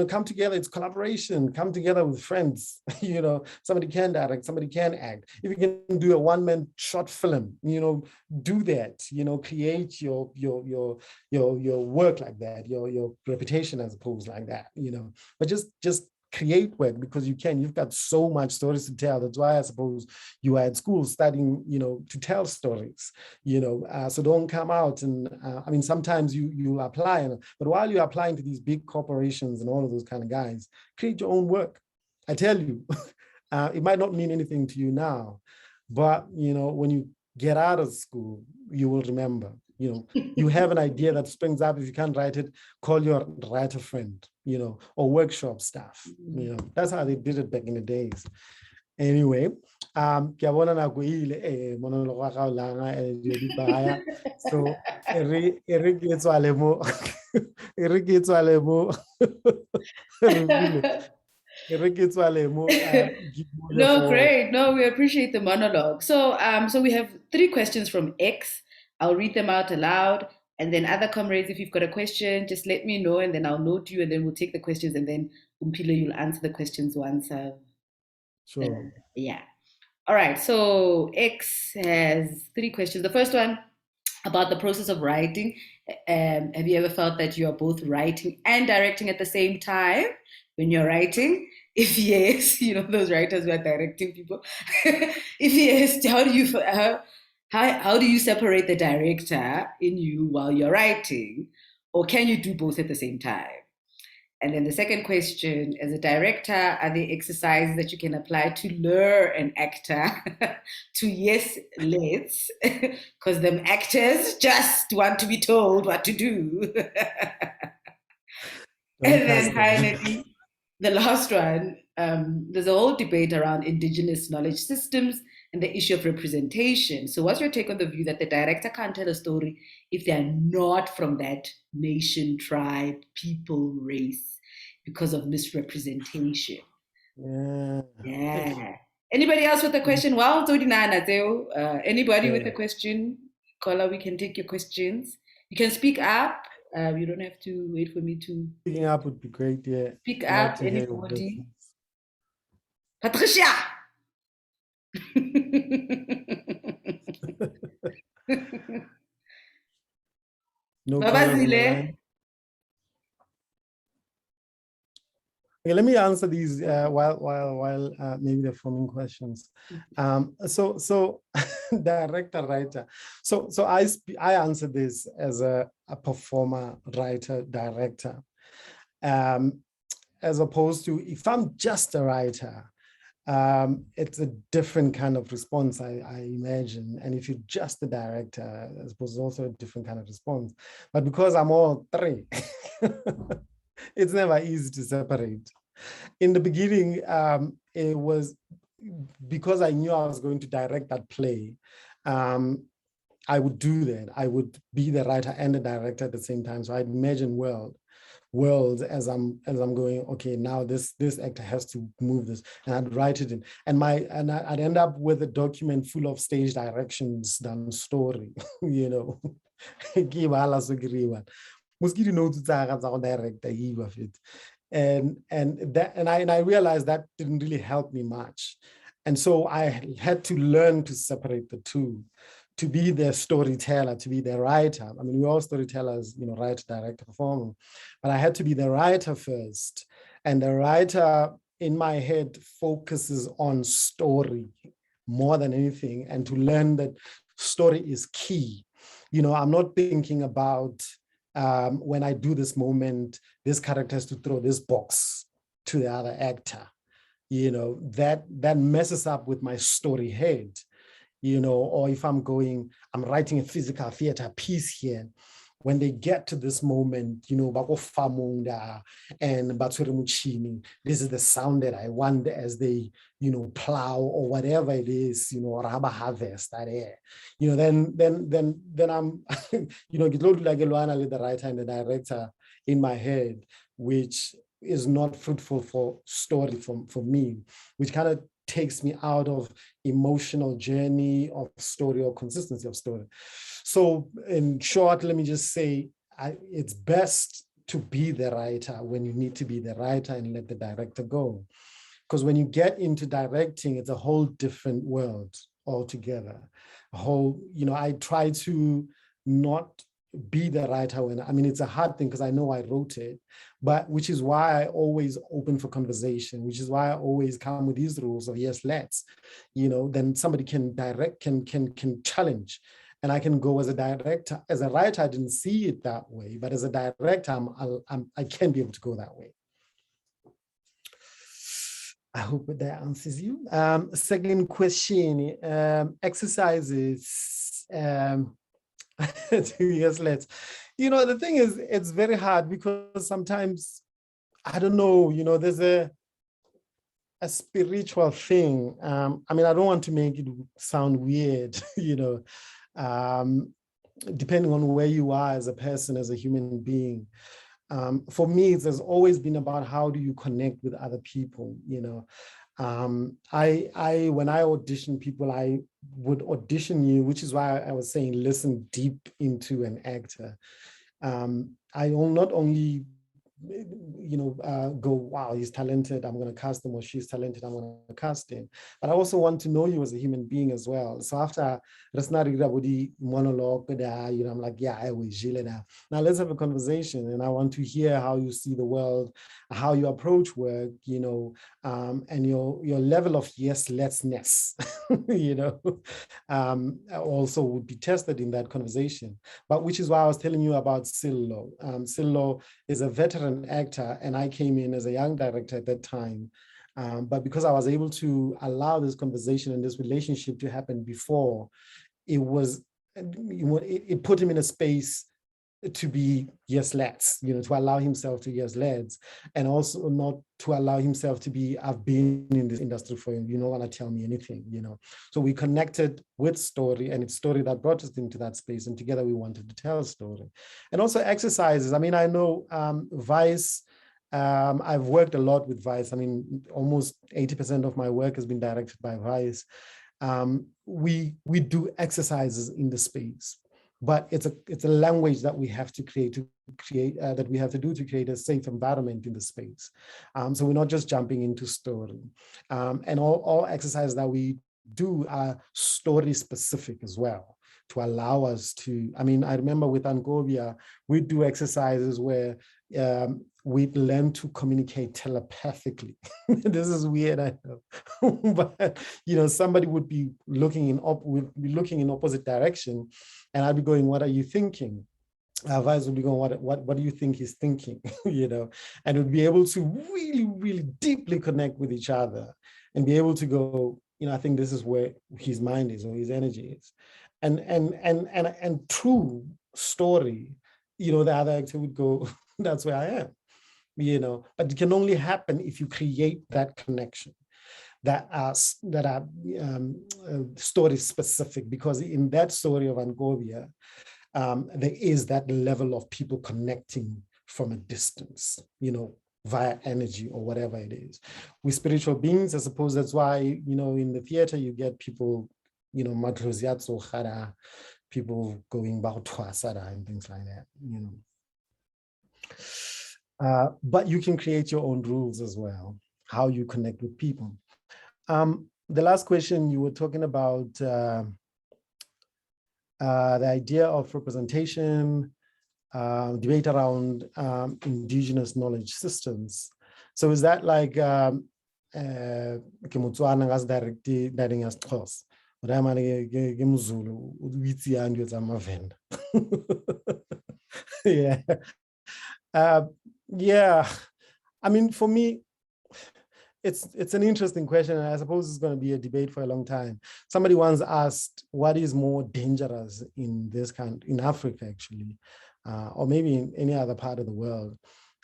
come together. It's collaboration. Come together with friends. You know, somebody can direct, somebody can act. If you can do a one-man short film, you know, do that. You know, create your work like that, your reputation as opposed like that. You know, but just create work, because you've got so much stories to tell. That's why I suppose you are at school studying, you know, to tell stories, you know, so don't come out and I mean, sometimes you apply, but while you're applying to these big corporations and all of those kind of guys, create your own work. I tell you, it might not mean anything to you now, but you know, when you get out of school, you will remember. You know, you have an idea that springs up. If you can't write it, call your writer friend, you know, or workshop staff. You know, that's how they did it back in the days. Anyway, so Eric gets Alemo. Eric gets Alemo. No, great. No, we appreciate the monologue. So we have 3 questions from X. I'll read them out aloud, and then other comrades, if you've got a question, just let me know, and then I'll note you, and then we'll take the questions, and then Omphile, you'll answer the questions once. Sure. Yeah. All right. So X has 3 questions. The first one about the process of writing. Have you ever felt that you are both writing and directing at the same time when you're writing? If yes, you know, those writers who are directing people. If yes, how do you separate the director in you while you're writing? Or can you do both at the same time? And then the second question, as a director, are there exercises that you can apply to lure an actor to yes, let's, because them actors just want to be told what to do. And then finally, the last one, there's a whole debate around indigenous knowledge systems and the issue of representation. So what's your take on the view that the director can't tell a story if they're not from that nation, tribe, people, race, because of misrepresentation? Yeah. Anybody else with a question? Well, anybody with a question? Caller, we can take your questions. You can speak up. You don't have to wait for me to. Speaking up would be great, yeah. Speak up, anybody. Patricia! No colors on the line. Okay, let me answer these while maybe they're forming questions. So director, writer. So I answer this as a performer, writer, director, as opposed to if I'm just a writer. It's a different kind of response, I imagine. And if you're just the director, I suppose it's also a different kind of response. But because I'm all 3, it's never easy to separate. In the beginning, it was because I knew I was going to direct that play. I would do that. I would be the writer and the director at the same time. So I'd imagine worlds as I'm going, okay, now this actor has to move this, and I'd write it in, and I'd end up with a document full of stage directions done story, you know. And I realized that didn't really help me much, and so I had to learn to separate the two, to be the storyteller, to be the writer. I mean, we're all storytellers, you know, writer, director, performer, but I had to be the writer first. And the writer in my head focuses on story more than anything, and to learn that story is key. You know, I'm not thinking about when I do this moment, this character has to throw this box to the other actor. You know, that messes up with my story head. You know, or if I'm writing a physical theater piece here, when they get to this moment, you know, bako famunda and batshwere motšhini, this is the sound that I want as they, you know, plow or whatever it is, you know, rubber harvest that air, you know, then I'm, you know, like the writer and the director in my head, which is not fruitful for story for me, which kind of takes me out of emotional journey of story or consistency of story. So in short, let me just say, it's best to be the writer when you need to be the writer and let the director go. Because when you get into directing, it's a whole different world altogether. A whole, you know, I try to not be the writer when, I mean, it's a hard thing because I know I wrote it, but which is why I always open for conversation, which is why I always come with these rules of yes, let's, you know, then somebody can direct, can challenge. And I can go as a director. As a writer, I didn't see it that way, but as a director, I can be able to go that way. I hope that answers you. Second question, exercises. Yes, let's. You know, the thing is, it's very hard because sometimes, I don't know, you know, there's a spiritual thing. I mean, I don't want to make it sound weird, you know, depending on where you are as a person, as a human being. For me, it has always been about how do you connect with other people, you know. When I audition people, I would audition you, which is why I was saying listen deep into an actor. I will not only, you know, go, wow, he's talented, I'm going to cast him, or she's talented, I'm going to cast him. But I also want to know you as a human being as well. So after the monologue, you know, I'm like, yeah, I will. Now let's have a conversation, and I want to hear how you see the world, how you approach work, you know, and your level of yes, let's-ness, you know, also would be tested in that conversation. But which is why I was telling you about Sillo. Sillo is a veteran actor, and I came in as a young director at that time. But because I was able to allow this conversation and this relationship to happen before, it put him in a space to be yes, let's, you know, to allow himself to yes, let's, and also not to allow himself to be, I've been in this industry for you, you're not gonna tell me anything, you know. So we connected with story, and it's story that brought us into that space, and together we wanted to tell a story. And also exercises. I mean, I know Vice, I've worked a lot with Vice. I mean, almost 80% of my work has been directed by Vice. We do exercises in the space, but it's a language that we have to create that we have to do to create a safe environment in the space. So we're not just jumping into story, and all exercises that we do are story specific as well, to allow us to, I mean, I remember with Angovia, we do exercises where we learn to communicate telepathically. This is weird, I know. But, you know, somebody would be looking in opposite direction, and I'd be going, what are you thinking? Vice would be going, what do you think he's thinking? You know, and would be able to really, really deeply connect with each other and be able to go, you know, I think this is where his mind is or his energy is. And true story, you know, the other actor would go, that's where I am, you know. But it can only happen if you create that connection that are story specific, because in that story of Angovia, there is that level of people connecting from a distance, you know, via energy or whatever it is. We're spiritual beings, I suppose that's why, you know, in the theater you get people, you know, madroziatso khara, people going bautwasara and things like that, you know. But you can create your own rules as well, how you connect with people. The last question, you were talking about the idea of representation, debate around indigenous knowledge systems. So is that like yeah. Yeah, I mean, for me, it's an interesting question, and I suppose it's going to be a debate for a long time. Somebody once asked, what is more dangerous in this country, in Africa, actually, or maybe in any other part of the world,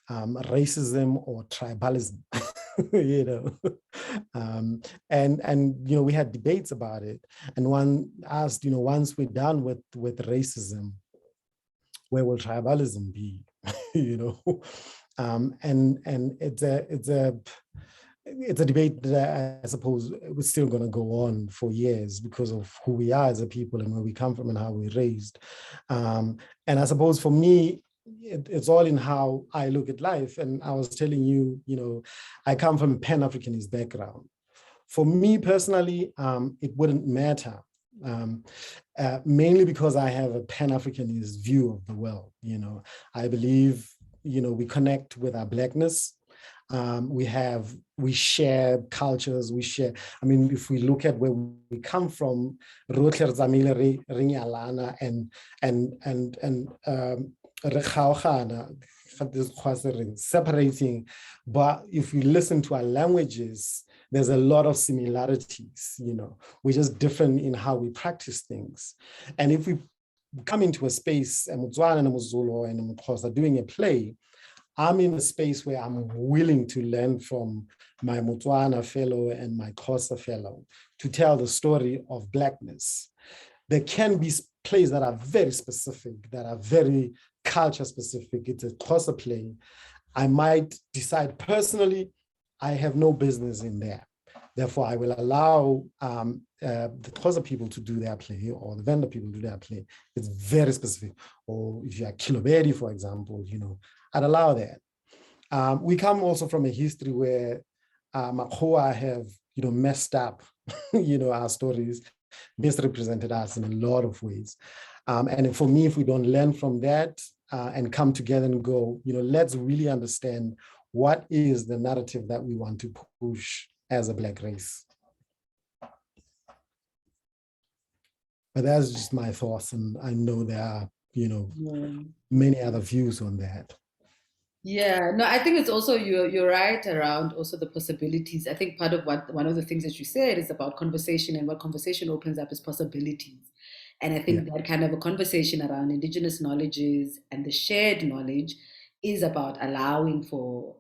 racism or tribalism, you know. And you know, we had debates about it, and one asked, you know, once we're done with racism, where will tribalism be? You know, and it's a debate that I suppose was still going to go on for years because of who we are as a people and where we come from and how we're raised. And I suppose for me, it's all in how I look at life. And I was telling you, you know, I come from a Pan-Africanist background. For me personally, it wouldn't matter, mainly because I have a Pan-Africanist view of the world. You know, I believe, you know, we connect with our Blackness. We share cultures, we share, I mean, if we look at where we come from, separating, but if we listen to our languages, there's a lot of similarities, you know, we're just different in how we practice things. And if we come into a space, and Motswana and Muzulu and Mxhosa doing a play, I'm in a space where I'm willing to learn from my Motswana fellow and my Xhosa fellow to tell the story of Blackness. There can be plays that are very specific, that are very culture specific. It's a Xhosa play. I might decide personally, I have no business in there. Therefore, I will allow the Xhosa people to do their play or the Venda people to do their play. It's very specific. Or if you are Kilobedi, for example, you know, I'd allow that. We come also from a history where Makhoa have, you know, messed up, you know, our stories, misrepresented us in a lot of ways. And for me, if we don't learn from that and come together and go, you know, let's really understand what is the narrative that we want to push as a Black race. But that's just my thoughts, and I know there are, you know, many other views on that. Yeah, no, I think it's also you're right around also the possibilities. I think part of one of the things that you said is about conversation, and what conversation opens up is possibilities. And I think that kind of a conversation around indigenous knowledges and the shared knowledge is about allowing for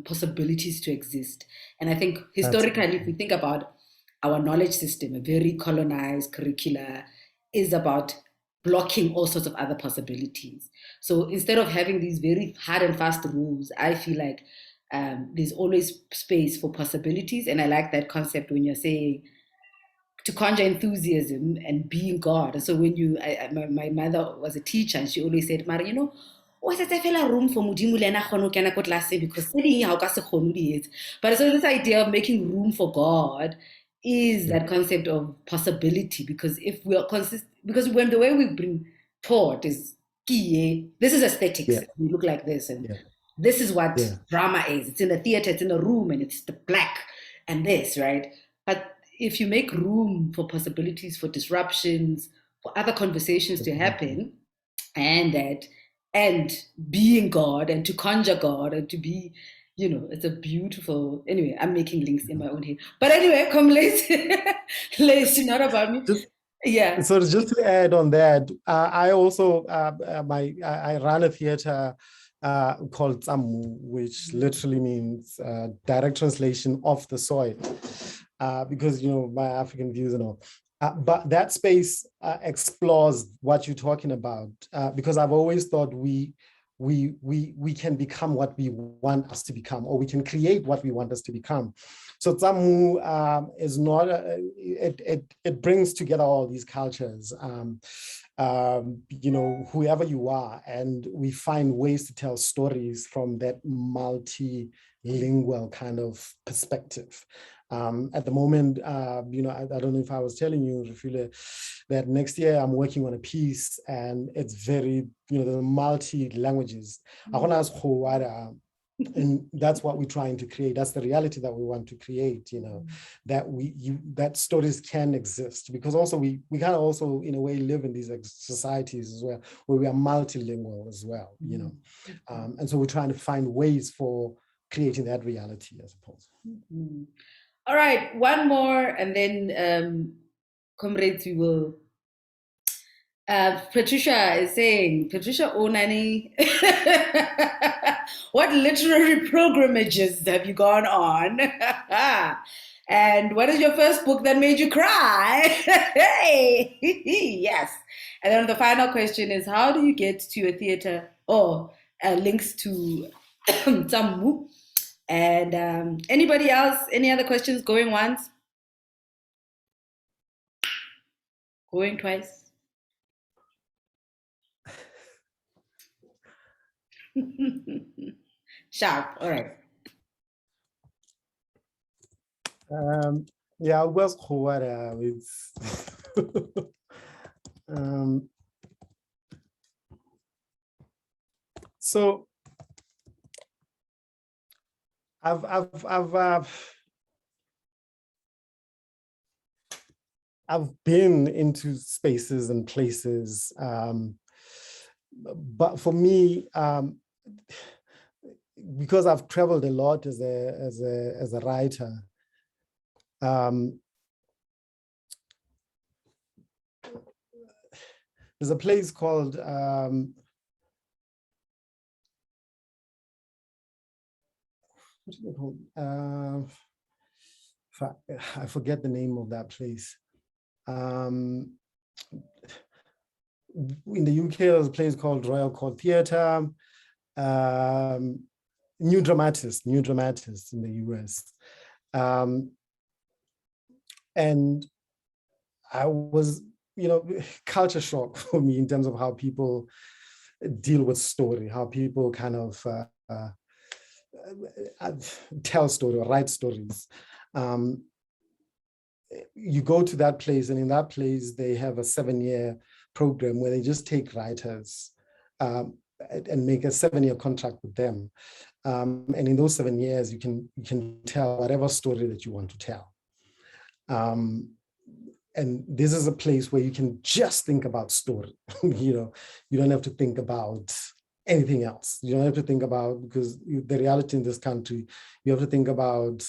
possibilities to exist. And I think historically, if we think about our knowledge system, a very colonized curricula is about blocking all sorts of other possibilities. So instead of having these very hard and fast rules, I feel like there's always space for possibilities. And I like that concept when you're saying to conjure enthusiasm and being God. So when my mother was a teacher, and she always said, Mara, you know, what's that room for Modimo le ena kgone kena ko tlase because but so this idea of making room for God is that concept of possibility, because if we are because when the way we've been taught is this is aesthetics, we look like this, and this is what drama is. It's in the theater, it's in a room, and it's the black and this, right? But if you make room for possibilities, for disruptions, for other conversations to happen, and being God, and to conjure God, and to be, you know, it's a beautiful. Anyway, I'm making links in my own head. But anyway, come later. Later, not about me. Yeah. So just to add on that, I also I run a theater called Tsamu, which literally means direct translation of the soil, because, you know, my African views and all. But that space explores what you're talking about, because I've always thought we can become what we want us to become, or we can create what we want us to become. So Tsamu is not, it brings together all these cultures, you know, whoever you are, and we find ways to tell stories from that multilingual kind of perspective. At the moment, you know, I don't know if I was telling you, Rafile, that next year I'm working on a piece, and it's very, you know, the multi-languages. And that's what we're trying to create. That's the reality that we want to create, you know, that that stories can exist, because also we kind of also in a way live in these societies as well, where we are multilingual as well, you know. And so we're trying to find ways for creating that reality, I suppose. All right, one more, and then comrades, we will Patricia is saying, Patricia Onani, what literary pilgrimages have you gone on? And what is your first book that made you cry? Hey, yes. And then the final question is, how do you get to your theater? Oh, links to Tammu. And anybody else? Any other questions? Going once? Going twice? Sharp. All right. Yeah, I was quite it's so I've been into spaces and places, but for me, because I've traveled a lot as a writer, there's a place called what is it called? I forget the name of that place. In the UK, there's a place called Royal Court Theatre, New Dramatists in the US. And I was, culture shock for me in terms of how people deal with story, how people kind of tell story or write stories. You go to that place, and in that place, they have a 7-year program where they just take writers and make a 7-year contract with them. And in those 7 years, you can tell whatever story that you want to tell. And this is a place where you can just think about story. You don't have to think about anything else. You don't have to think about, because the reality in this country, you have to think about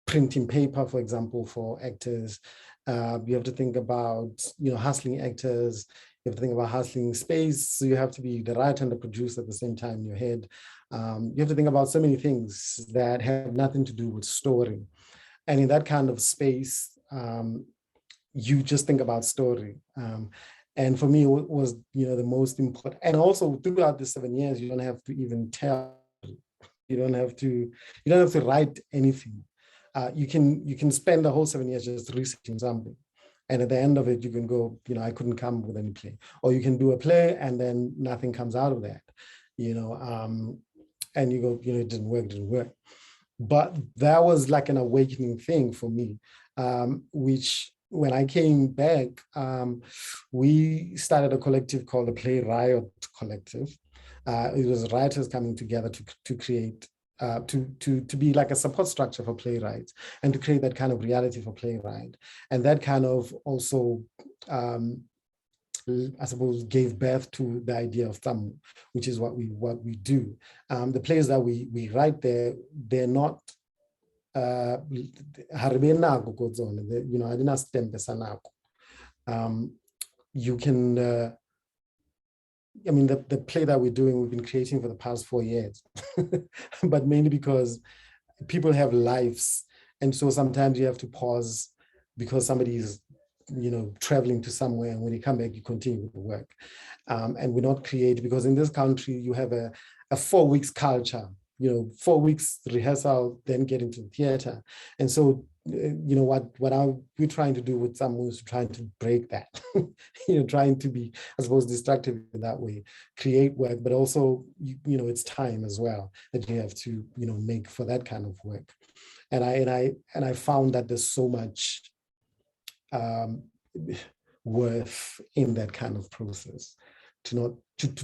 printing paper, for example, for actors. You have to think about, hustling actors. You have to think about hustling space. So you have to be the writer and the producer at the same time in your head. You have to think about so many things that have nothing to do with story. And in that kind of space, you just think about story. And for me, it was, the most important. And also throughout the 7 years, you don't have to even tell. You don't have to write anything. You can spend the whole 7 years just researching something. And at the end of it, you can go, I couldn't come with any play. Or you can do a play and then nothing comes out of that, and you go, it didn't work. But that was like an awakening thing for me, which when I came back, we started a collective called the Play Riot Collective. It was writers coming together to create, to be like a support structure for playwrights and to create that kind of reality for playwright. And that kind of also, I suppose, gave birth to the idea of Tammu, which is what we do. The plays that we write there, they're not you can the play that we're doing, we've been creating for the past 4 years, but mainly because people have lives, and so sometimes you have to pause because somebody is traveling to somewhere, and when you come back you continue with the work. And we're not creative because in this country you have a 4 weeks culture, 4 wees rehearsal, then get into the theater. And so what we're trying to do with some is trying to break that, trying to be, I suppose, destructive in that way, create work, but also it's time as well that you have to make for that kind of work. And I found that there's so much worth in that kind of process, to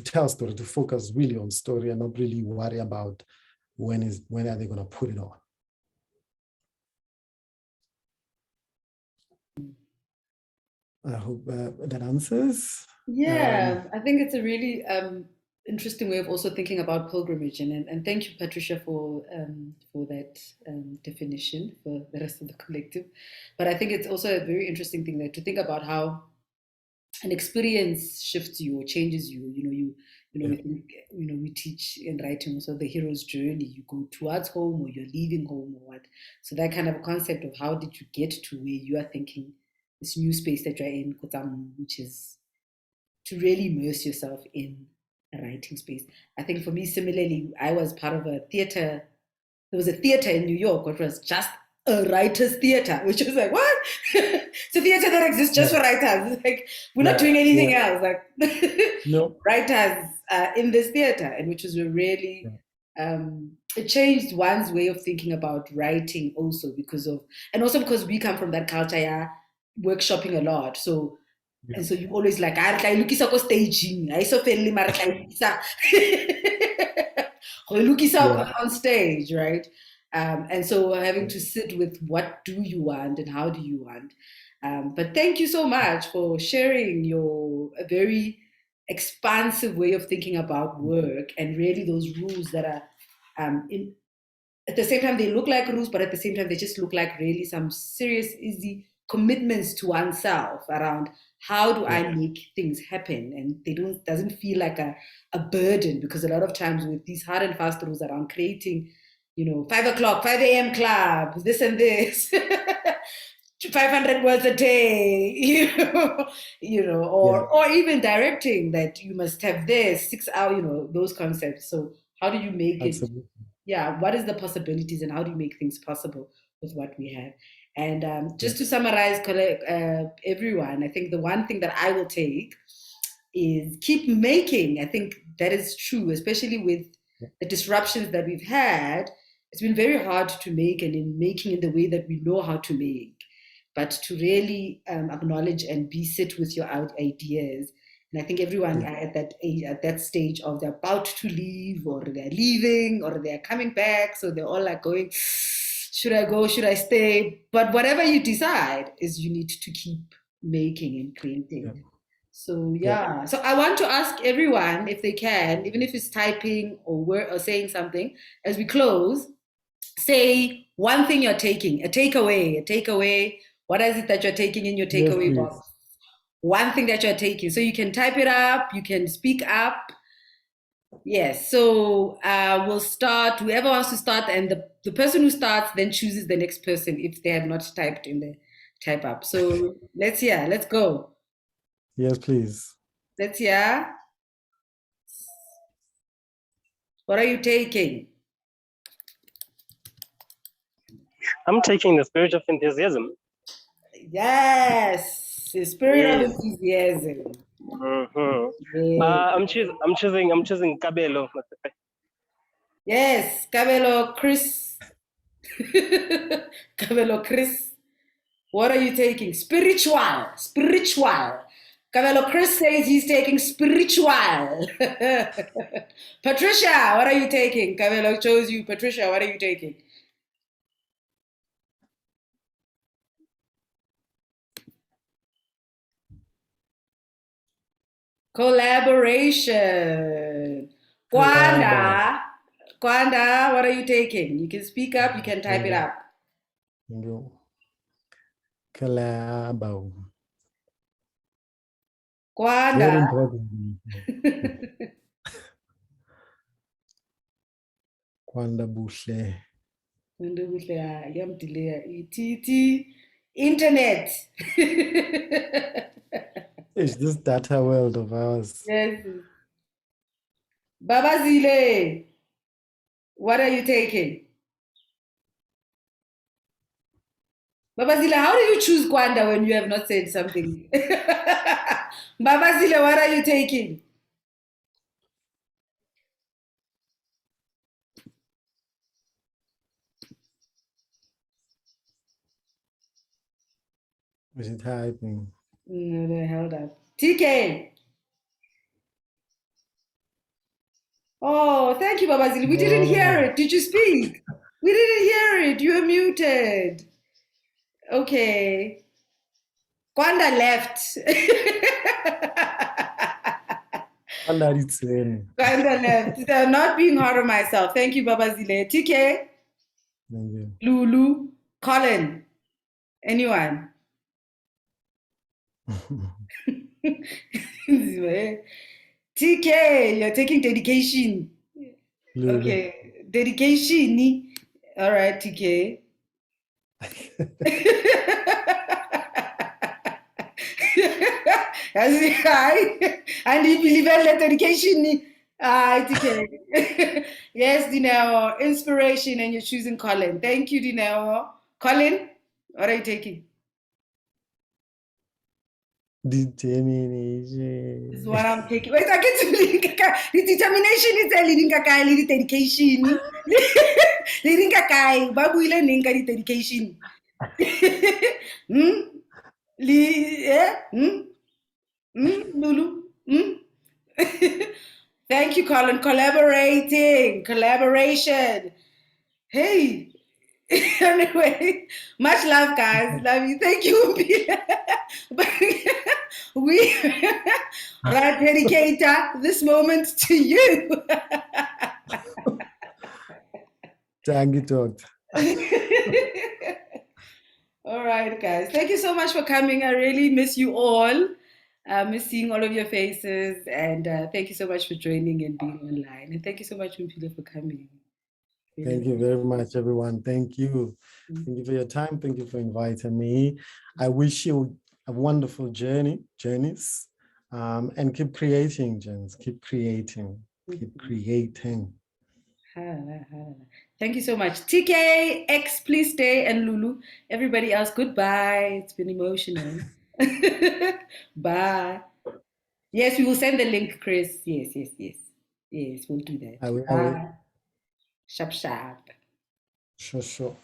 tell story, to focus really on story and not really worry about when are they going to put it on. I hope that answers. Yeah, I think it's a really interesting way of also thinking about pilgrimage, and thank you, Patricia, for that definition for the rest of the collective. But I think it's also a very interesting thing there to think about how an experience shifts you or changes you. We think, we teach in writing also the hero's journey. You go towards home or you're leaving home or what. So that kind of concept of how did you get to where you are thinking this new space that you're in, which is to really immerse yourself in a writing space. I think for me, similarly, I was part of a theater. There was a theater in New York, which was just a writer's theater, which was like, what? It's a theater that exists just for writers. It's like, we're not doing anything else. Like, no. writers in this theater, and which was really, it changed one's way of thinking about writing also because we come from that culture, workshopping a lot. So, and so you always like, I look at staging. I so feel on stage, right? And so having to sit with what do you want and how do you want. But thank you so much for sharing your very expansive way of thinking about work and really those rules that are at the same time they look like rules, but at the same time they just look like really some serious, easy commitments to oneself around how do I make things happen, and they doesn't feel like a burden, because a lot of times with these hard and fast rules around creating 5 a.m. club, this and this, 500 words a day, or even directing that you must have this 6 hour, those concepts. So how do you make it? What is the possibilities and how do you make things possible with what we have? And just to summarize, everyone, I think the one thing that I will take is keep making. I think that is true, especially with the disruptions that we've had. It's been very hard to make, and in making in the way that we know how to make, but to really acknowledge and sit with your ideas. And I think everyone at that age, at that stage of they're about to leave, or they're leaving, or they're coming back, so they're all like going, should I go? Should I stay? But whatever you decide is you need to keep making and creating. So so I want to ask everyone if they can, even if it's typing or saying something, as we close, say one thing you're taking, a takeaway. What is it that you're taking in your takeaway box? One thing that you're taking. So you can type it up, you can speak up. Yes, so we'll start, whoever wants to start, and the person who starts then chooses the next person if they have not typed in the type up. So let's go. Yes, please. Let's hear. What are you taking? I'm taking the spirit of enthusiasm. Yes, the spirit of enthusiasm. Mm-hmm. I'm choosing Kabelo. Yes, Kabelo Chris. Kabelo Chris. What are you taking? Spiritual. Kabelo Chris says he's taking spiritual. Patricia, what are you taking? Kabelo chose you. Patricia, what are you taking? Collaboration. Kwanda, what are you taking? You can speak up, you can type it up. Collabo. Kwanda. Very important. Kwanda Bushle. Internet. It's this data world of ours. Yes. Babazile, what are you taking? Babazile, how do you choose Kwanda when you have not said something? Babazile, what are you taking? Was it typing? No, they held up. TK. Oh, thank you, Babazili. We didn't hear it. Did you speak? We didn't hear it. You were muted. Okay. Kwanda left. Kwanda left. So I'm not being hard on myself. Thank you, Babazile. TK. Thank you. Lulu. Colin. Anyone? TK, you're taking dedication. Lulu. Okay, dedication. All right, TK. And you believe in that dedication. TK. Yes, Dineo, inspiration, and you're choosing Colin. Thank you, Dineo. Colin, what are you taking? Determination. This is what I'm taking. Wait, I get to the determination is a leading kakai, leading dedication. Leading kakai, babu ile ninka the dedication. Hmm? Lulu? Thank you, Colin. Collaboration. Hey. Anyway, much love, guys. Love you. Thank you. We dedicate this moment to you. Thank you, Doctor. All right, guys. Thank you so much for coming. I really miss you all. I miss seeing all of your faces. And thank you so much for joining and being online. And thank you so much, Mpilo, for coming. Thank you very much, everyone. Thank you. Thank you for your time. Thank you for inviting me. I wish you a wonderful journeys, and keep creating, Jens. Keep creating. Keep creating. Thank you so much. TK, X, please stay, and Lulu. Everybody else, goodbye. It's been emotional. Bye. Yes, we will send the link, Chris. Yes. Yes, we'll do that. I will. Sharp. Sure.